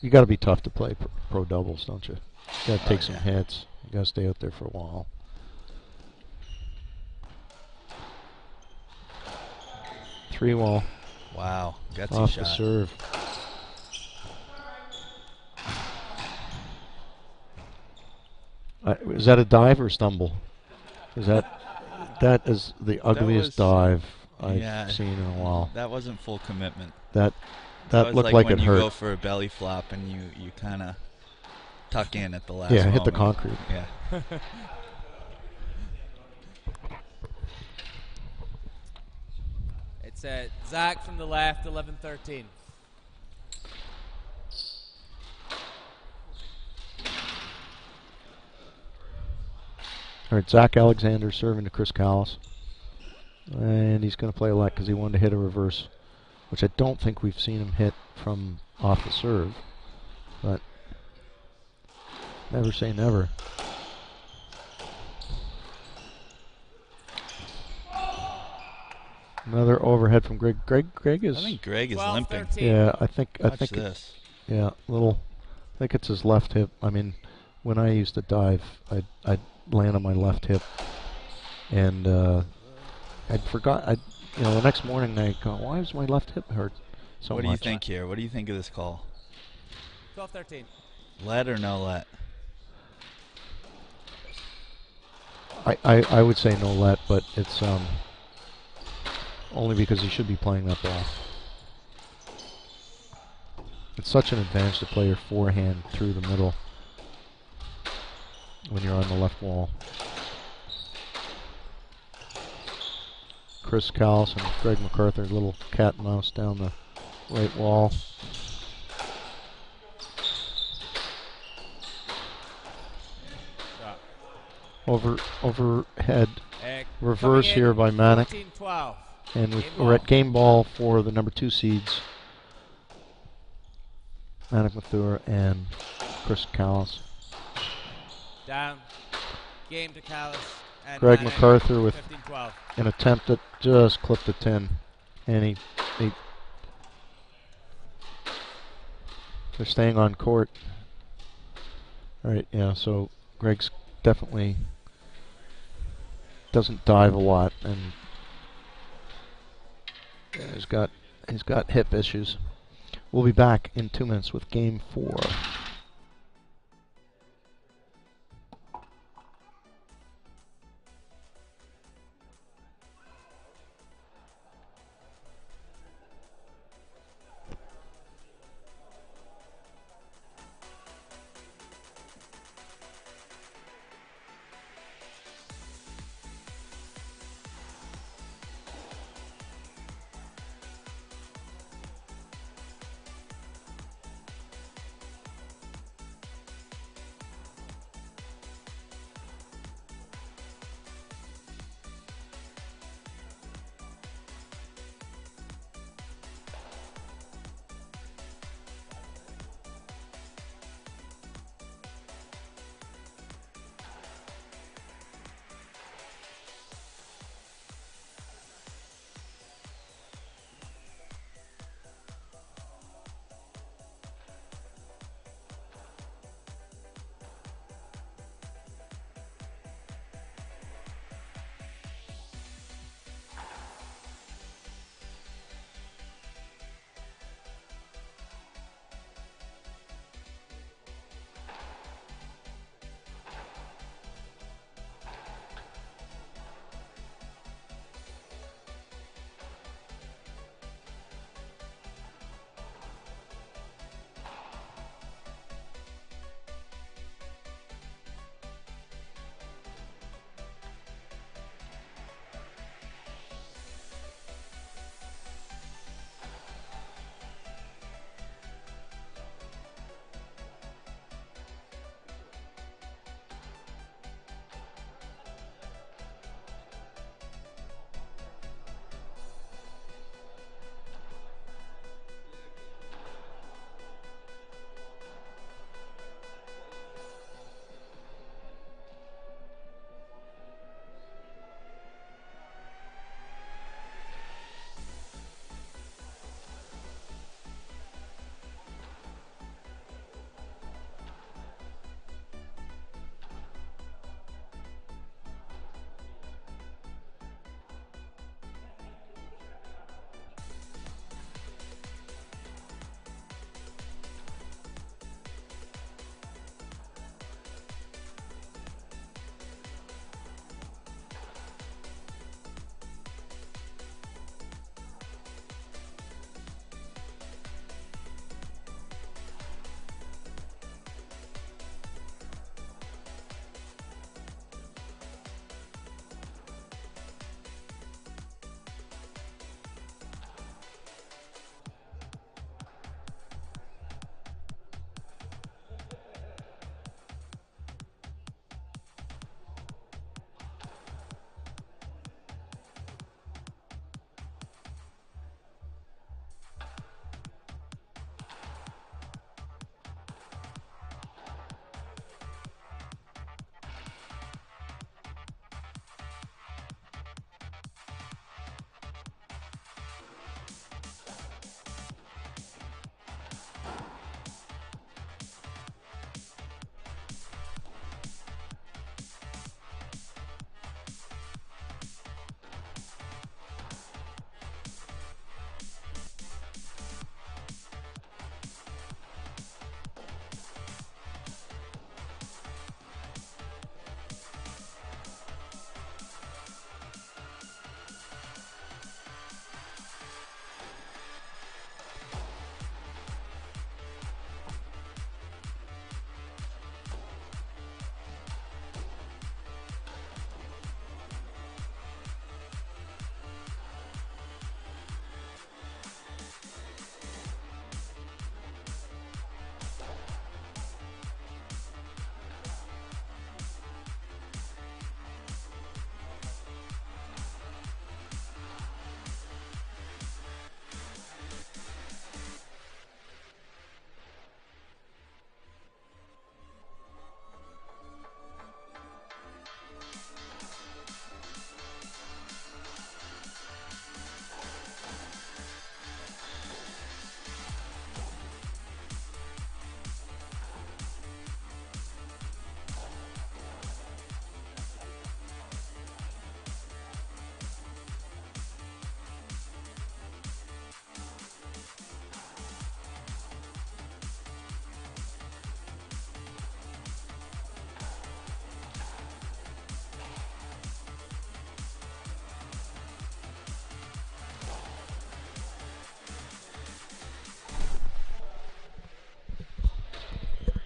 [SPEAKER 1] You got to be tough to play pro doubles, don't you? You got to take some
[SPEAKER 4] yeah.
[SPEAKER 1] hits. You got to stay out there for a while. Three wall
[SPEAKER 4] Wow, gutsy
[SPEAKER 1] off
[SPEAKER 4] shot.
[SPEAKER 1] the serve. Is that a dive or stumble? Is that is the ugliest
[SPEAKER 4] was-
[SPEAKER 1] dive I've
[SPEAKER 4] yeah.
[SPEAKER 1] seen in a while.
[SPEAKER 4] That wasn't full commitment.
[SPEAKER 1] That
[SPEAKER 4] was
[SPEAKER 1] looked
[SPEAKER 4] like
[SPEAKER 1] like
[SPEAKER 4] when
[SPEAKER 1] it
[SPEAKER 4] you
[SPEAKER 1] hurt.
[SPEAKER 4] go for a belly flop and you kind of tuck in at the last
[SPEAKER 1] Yeah, hit the
[SPEAKER 4] moment.
[SPEAKER 1] concrete.
[SPEAKER 4] Yeah.
[SPEAKER 3] It's Zach from the left, 11-13.
[SPEAKER 1] All right, Zach Alexander serving to Chris Callis. And he's going to play a lot because he wanted to hit a reverse, which I don't think we've seen him hit from off the serve. But never say never. Another overhead from Greg. Greg
[SPEAKER 4] I
[SPEAKER 1] is.
[SPEAKER 4] think Greg is
[SPEAKER 3] 12,
[SPEAKER 4] limping.
[SPEAKER 3] 13.
[SPEAKER 1] Yeah, I think.
[SPEAKER 4] Watch this.
[SPEAKER 1] Yeah, little. I think it's his left hip. I mean, when I used to dive, I'd land on my left hip, and I'd forgot. The next morning I go, why does my left hip hurt so
[SPEAKER 4] What
[SPEAKER 1] much?
[SPEAKER 4] do you think here? What do you think of this call?
[SPEAKER 3] 12, 13.
[SPEAKER 4] Let or no let?
[SPEAKER 1] I would say no let, but it's only because he should be playing that ball. It's such an advantage to play your forehand through the middle when you're on the left wall. Chris Callis and Greg MacArthur, little cat and mouse down the right wall. Overhead reverse here by Manic.
[SPEAKER 3] 14, 12.
[SPEAKER 1] And we're at game ball for the number 2 seeds, Manic Mathur and Chris Callis.
[SPEAKER 3] Down. Game to Callis. And
[SPEAKER 1] Greg
[SPEAKER 3] Manic,
[SPEAKER 1] MacArthur with
[SPEAKER 3] 15, 12.
[SPEAKER 1] an attempt that just clipped the tin. And they're staying on court. All right, yeah, so Greg's definitely doesn't dive a lot, and he's got hip issues. We'll be back in 2 minutes with game 4.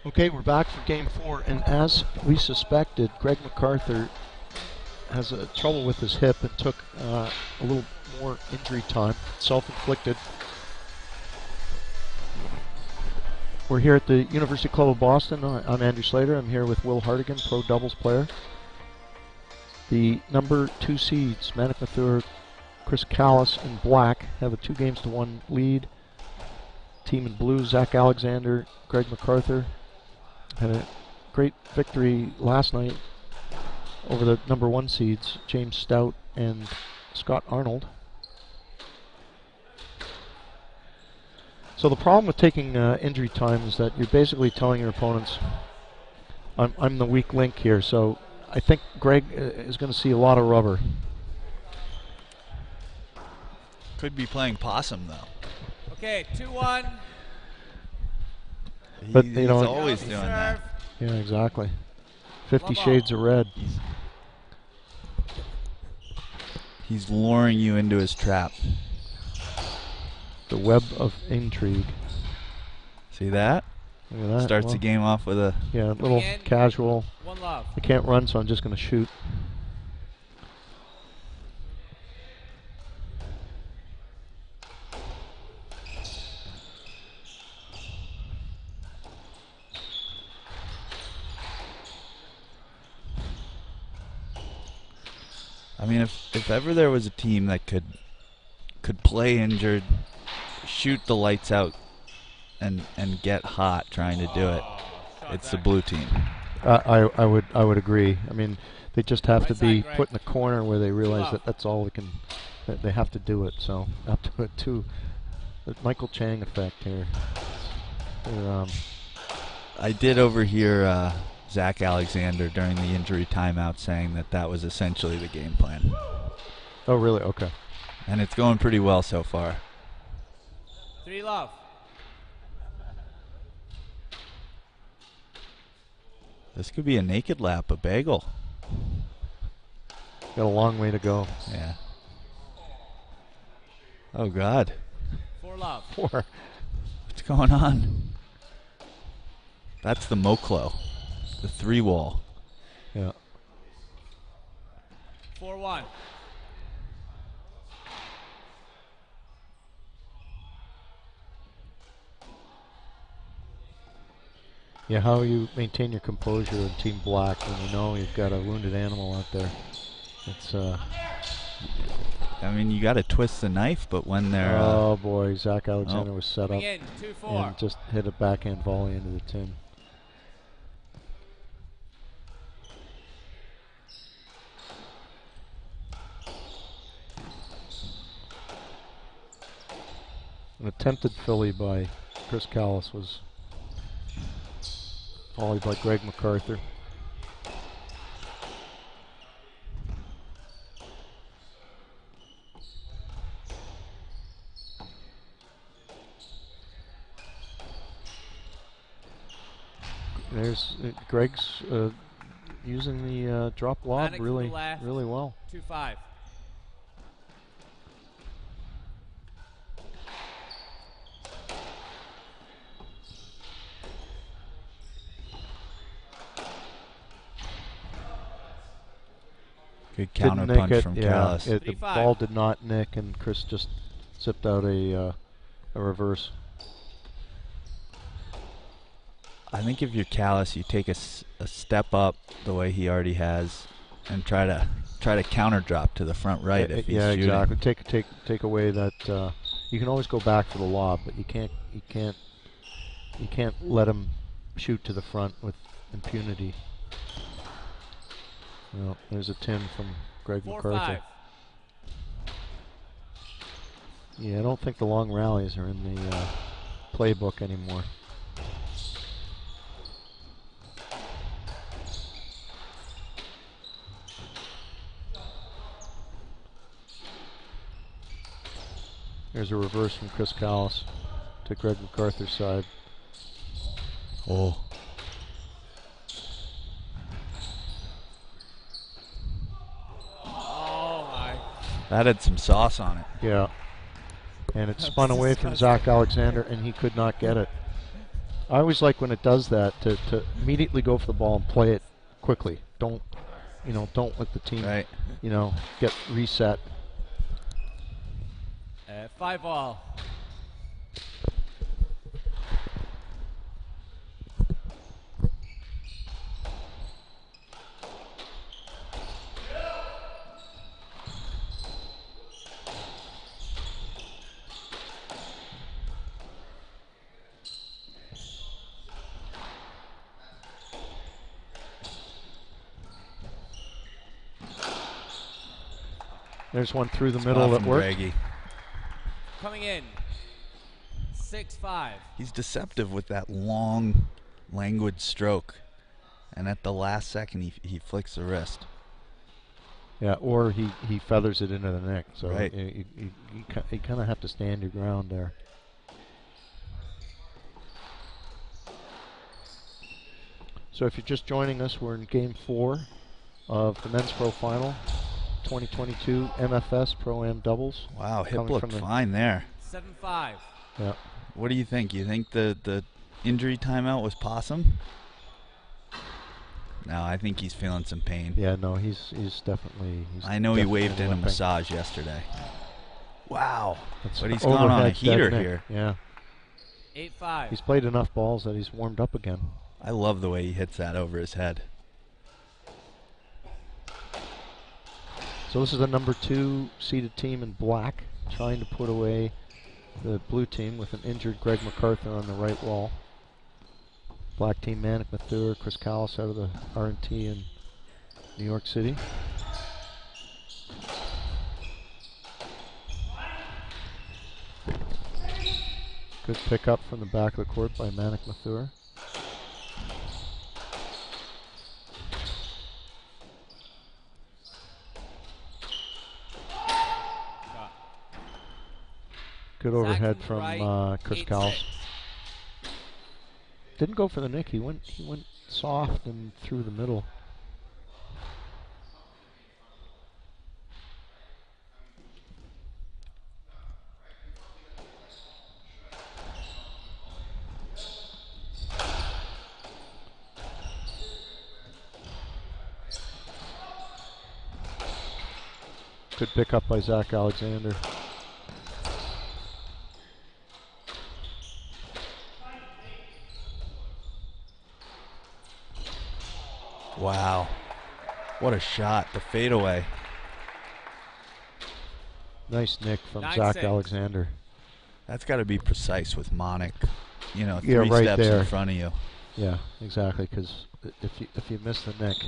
[SPEAKER 1] Okay, we're back for game 4, and as we suspected, Greg MacArthur has trouble with his hip and took a little more injury time, self-inflicted. We're here at the University Club of Boston. I'm Andrew Slater. I'm here with Will Hartigan, pro doubles player. The number 2 seeds, Manic Mathur, Chris Callis in black, have a 2-games-to-1 lead. Team in blue, Zach Alexander, Greg MacArthur, had a great victory last night over the number 1 seeds, James Stout and Scott Arnold. So the problem with taking injury time is that you're basically telling your opponents, I'm the weak link here, so I think Greg is going to see a lot of rubber.
[SPEAKER 4] Could be playing possum, though.
[SPEAKER 3] Okay, 2-1.
[SPEAKER 1] But, you know,
[SPEAKER 4] he's always doing that.
[SPEAKER 1] Yeah, exactly. 50 Shades of Red.
[SPEAKER 4] He's luring you into his trap.
[SPEAKER 1] The web of intrigue.
[SPEAKER 4] See that?
[SPEAKER 1] Look at that.
[SPEAKER 4] Starts
[SPEAKER 1] well,
[SPEAKER 4] the game off with a...
[SPEAKER 1] Yeah, a little casual.
[SPEAKER 3] 1 love.
[SPEAKER 1] I can't run, so I'm just going to shoot.
[SPEAKER 4] I mean, if ever there was a team that could play injured, shoot the lights out, and get hot trying to do it, it's the blue team.
[SPEAKER 1] I would agree. I mean, they just have to be
[SPEAKER 3] Right.
[SPEAKER 1] put in a corner where they realize that that's all they can. That they have to do it. So up to it too. The Michael Chang effect here.
[SPEAKER 4] I did overhear Zach Alexander during the injury timeout saying that was essentially the game plan.
[SPEAKER 1] Oh really? Okay.
[SPEAKER 4] And it's going pretty well so far.
[SPEAKER 3] 3 love.
[SPEAKER 4] This could be a naked lap, a bagel.
[SPEAKER 1] Got a long way to go.
[SPEAKER 4] Yeah. Oh God.
[SPEAKER 3] 4 love.
[SPEAKER 1] 4.
[SPEAKER 4] What's going on? That's the Moklo, the 3-wall.
[SPEAKER 1] Yeah.
[SPEAKER 3] 4-1.
[SPEAKER 1] Yeah. How you maintain your composure in Team Black when you know you've got a wounded animal out there? It's
[SPEAKER 4] I mean, you got to twist the knife, but when they're
[SPEAKER 1] oh boy, Zach Alexander was set up
[SPEAKER 3] In 2-4.
[SPEAKER 1] and just hit a backhand volley into the tin. An attempted Philly by Chris Callis was volleyed by Greg MacArthur. There's Greg's using the drop lob
[SPEAKER 3] Manic to
[SPEAKER 1] really,
[SPEAKER 3] the left.
[SPEAKER 1] really well.
[SPEAKER 3] 2-5.
[SPEAKER 4] good
[SPEAKER 1] Didn't
[SPEAKER 4] counter
[SPEAKER 1] nick
[SPEAKER 4] punch
[SPEAKER 1] it.
[SPEAKER 4] from
[SPEAKER 1] Yeah,
[SPEAKER 4] Callis.
[SPEAKER 1] the
[SPEAKER 3] 3-5.
[SPEAKER 1] ball did not nick, and Chris just zipped out a reverse.
[SPEAKER 4] I think if you're Callis, you take a step up the way he already has, and try to counter drop to the front right if he's
[SPEAKER 1] yeah,
[SPEAKER 4] shooting.
[SPEAKER 1] exactly. Take away that. You can always go back for the lob, but you can't let him shoot to the front with impunity. Well, there's a 10 from Greg
[SPEAKER 3] 4-5.
[SPEAKER 1] MacArthur. Yeah, I don't think the long rallies are in the playbook anymore. There's a reverse from Chris Callis to Greg MacArthur's side.
[SPEAKER 4] Oh.
[SPEAKER 3] Oh my.
[SPEAKER 4] That had some sauce on it.
[SPEAKER 1] Yeah. And it spun away from Zach Alexander, and he could not get it. I always like when it does that to immediately go for the ball and play it quickly. Don't let the team
[SPEAKER 4] Right.
[SPEAKER 1] get reset.
[SPEAKER 3] 5-all.
[SPEAKER 1] There's one through the
[SPEAKER 4] Spot
[SPEAKER 1] middle that
[SPEAKER 4] from
[SPEAKER 1] worked.
[SPEAKER 4] Greggy.
[SPEAKER 3] Coming in. 6-5.
[SPEAKER 4] He's deceptive with that long, languid stroke. And at the last second, he flicks the wrist.
[SPEAKER 1] Yeah, or he feathers it into the neck. So
[SPEAKER 4] Right.
[SPEAKER 1] you kind of have to stand your ground there. So if you're just joining us, we're in Game 4 of the Men's Pro Final, 2022 MFS Pro-Am Doubles.
[SPEAKER 4] Wow, hip
[SPEAKER 1] Coming
[SPEAKER 4] looked
[SPEAKER 1] from the-
[SPEAKER 4] fine there.
[SPEAKER 3] 7-5.
[SPEAKER 1] Yeah.
[SPEAKER 4] What do you think? You think the injury timeout was possum? No, I think he's feeling some pain.
[SPEAKER 1] Yeah, no, he's definitely.
[SPEAKER 4] I know he waved in a
[SPEAKER 1] limping.
[SPEAKER 4] massage yesterday. Wow.
[SPEAKER 1] That's
[SPEAKER 4] But he's gone on a
[SPEAKER 1] overhead
[SPEAKER 4] heater
[SPEAKER 1] dead neck.
[SPEAKER 4] here.
[SPEAKER 1] Yeah.
[SPEAKER 3] 8-5.
[SPEAKER 1] He's played enough balls that he's warmed up again.
[SPEAKER 4] I love the way he hits that over his head.
[SPEAKER 1] So this is the number 2 seeded team in black, trying to put away the blue team with an injured Greg MacArthur on the right wall. Black team, Manic Mathur, Chris Callis out of the R&T in New York City. Good pickup from the back of the court by Manic Mathur. Good overhead
[SPEAKER 3] Zach
[SPEAKER 1] from
[SPEAKER 3] right,
[SPEAKER 1] Chris
[SPEAKER 3] 8-6.
[SPEAKER 1] Callis. Didn't go for the nick. He went soft and through the middle. Good pickup by Zach Alexander.
[SPEAKER 4] Wow. What a shot. The fadeaway.
[SPEAKER 1] Nice nick from
[SPEAKER 3] 9-6.
[SPEAKER 1] Zach Alexander.
[SPEAKER 4] That's got to be precise with Monic. You know,
[SPEAKER 1] Yeah,
[SPEAKER 4] three
[SPEAKER 1] right
[SPEAKER 4] steps
[SPEAKER 1] there.
[SPEAKER 4] in front of you.
[SPEAKER 1] Yeah, exactly. Because if you miss the nick,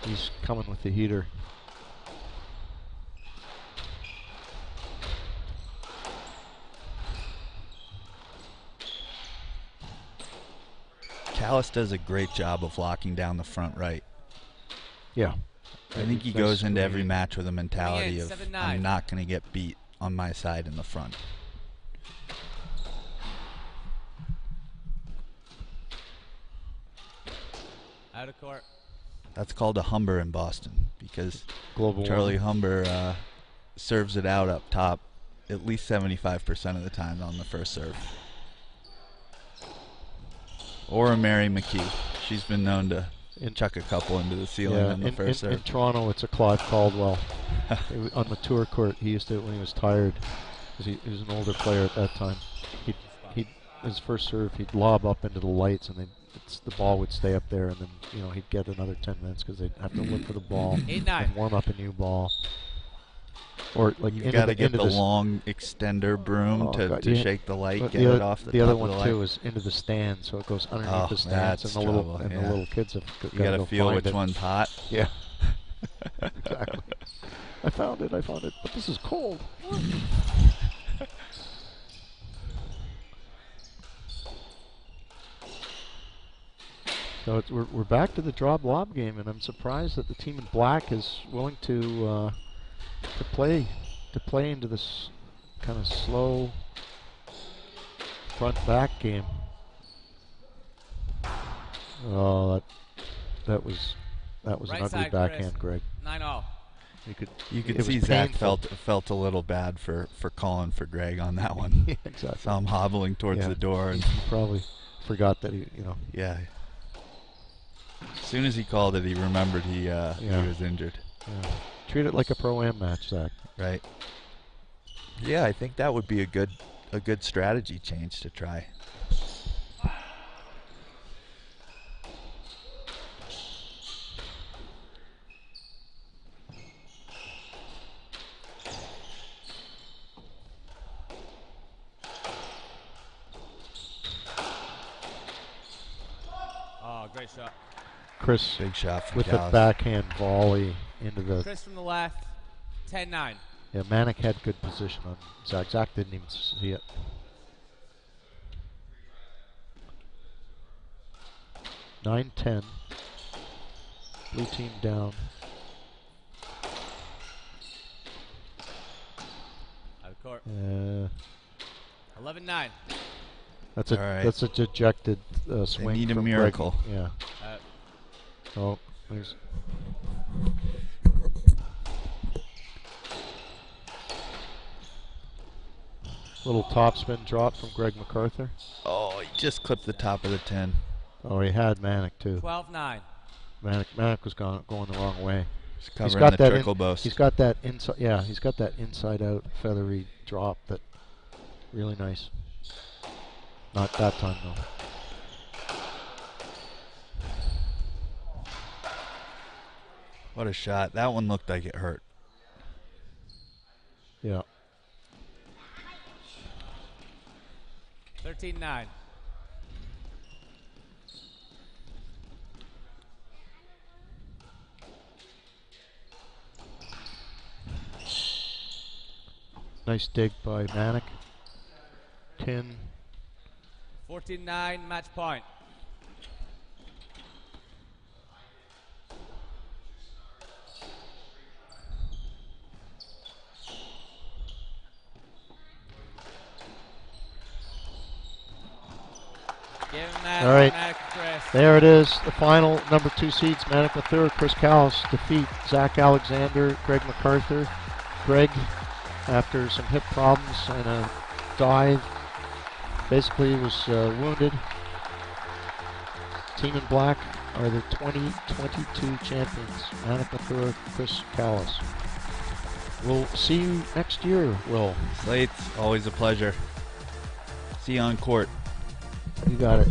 [SPEAKER 1] he's coming with the heater.
[SPEAKER 4] Callis does a great job of locking down the front right.
[SPEAKER 1] Yeah.
[SPEAKER 4] I think he
[SPEAKER 1] Nice
[SPEAKER 4] goes into every
[SPEAKER 1] screen.
[SPEAKER 4] match with a mentality of
[SPEAKER 3] 7-9.
[SPEAKER 4] I'm not going to get beat on my side in the front.
[SPEAKER 3] Out of court.
[SPEAKER 4] That's called a Humber in Boston because
[SPEAKER 1] Global
[SPEAKER 4] Charlie
[SPEAKER 1] warming.
[SPEAKER 4] Humber serves it out up top at least 75% of the time on the first serve. Or a Mary McKee. She's been known to chuck a couple into the ceiling on the first serve.
[SPEAKER 1] In Toronto, it's a Claude Caldwell. On the tour court, he used to do it when he was tired, because he was an older player at that time. He'd his first serve, he'd lob up into the lights, and the ball would stay up there, and then he'd get another 10 minutes because they'd have to look for the ball
[SPEAKER 3] 8-9.
[SPEAKER 1] and warm up a new ball. Or like
[SPEAKER 4] You've got to get the long extender broom to shake the light,
[SPEAKER 1] but
[SPEAKER 4] get it off the
[SPEAKER 1] the
[SPEAKER 4] top
[SPEAKER 1] other
[SPEAKER 4] of
[SPEAKER 1] one
[SPEAKER 4] the
[SPEAKER 1] too
[SPEAKER 4] light.
[SPEAKER 1] is into the stands, so it goes underneath
[SPEAKER 4] Oh,
[SPEAKER 1] the stands,
[SPEAKER 4] that's
[SPEAKER 1] and the little
[SPEAKER 4] trouble,
[SPEAKER 1] the
[SPEAKER 4] yeah.
[SPEAKER 1] little kids have
[SPEAKER 4] You
[SPEAKER 1] got
[SPEAKER 4] got
[SPEAKER 1] to
[SPEAKER 4] to feel
[SPEAKER 1] find
[SPEAKER 4] which
[SPEAKER 1] it.
[SPEAKER 4] one's hot.
[SPEAKER 1] Yeah, exactly. I found it, but this is cold. So we're back to the draw blob game, and I'm surprised that the team in black is willing to play into this kind of slow front back game. Oh, that was
[SPEAKER 3] Right
[SPEAKER 1] an ugly
[SPEAKER 3] side,
[SPEAKER 1] backhand,
[SPEAKER 3] Chris.
[SPEAKER 1] Greg.
[SPEAKER 3] 9-0.
[SPEAKER 4] You could
[SPEAKER 1] it was
[SPEAKER 4] see Zach
[SPEAKER 1] painful.
[SPEAKER 4] felt a little bad for calling for Greg on that one.
[SPEAKER 1] Yeah, exactly.
[SPEAKER 4] Saw him hobbling towards
[SPEAKER 1] Yeah.
[SPEAKER 4] the door. And
[SPEAKER 1] He probably forgot that he, you know.
[SPEAKER 4] Yeah. As soon as he called it, he remembered he was injured.
[SPEAKER 1] Yeah. Treat it like a pro-am match, Zach.
[SPEAKER 4] Right. Yeah, I think that would be a good strategy change to try.
[SPEAKER 3] Oh, great shot.
[SPEAKER 1] Chris
[SPEAKER 4] Big shot from
[SPEAKER 1] with the
[SPEAKER 4] Callis.
[SPEAKER 1] backhand volley into the.
[SPEAKER 3] Chris from the left. 10-9.
[SPEAKER 1] Yeah, Manic had good position on Zach. Zach didn't even see it. Nine 10. Blue team down.
[SPEAKER 3] Out of court. 11-9.
[SPEAKER 1] That's a
[SPEAKER 4] All right.
[SPEAKER 1] that's a dejected swing.
[SPEAKER 4] They need a
[SPEAKER 1] from
[SPEAKER 4] miracle.
[SPEAKER 1] Greg. Yeah. Oh, there's. Little topspin drop from Greg MacArthur.
[SPEAKER 4] Oh, he just clipped the top of the 10.
[SPEAKER 1] Oh, he had Manic too.
[SPEAKER 3] 12-9.
[SPEAKER 1] Manic was going the wrong way.
[SPEAKER 4] He's covering the trickle boast.
[SPEAKER 1] He's got that inside. Yeah, he's got that inside out feathery drop that really nice. Not that time though.
[SPEAKER 4] What a shot. That one looked like it hurt.
[SPEAKER 1] Yeah.
[SPEAKER 3] 13-9.
[SPEAKER 1] Nice dig by Manic. 10.
[SPEAKER 3] 14-9, match point. Give him that.
[SPEAKER 1] All right.
[SPEAKER 3] Manic and Chris.
[SPEAKER 1] There it is. The final number 2 seeds. Manic third. Chris Callis defeat Zach Alexander, Greg MacArthur. Greg, after some hip problems and a dive, basically was wounded. Team in Black are the 2022 champions. Manic third, Chris Callis. We'll see you next year, Will.
[SPEAKER 4] Slates, always a pleasure. See you on court.
[SPEAKER 1] You got it.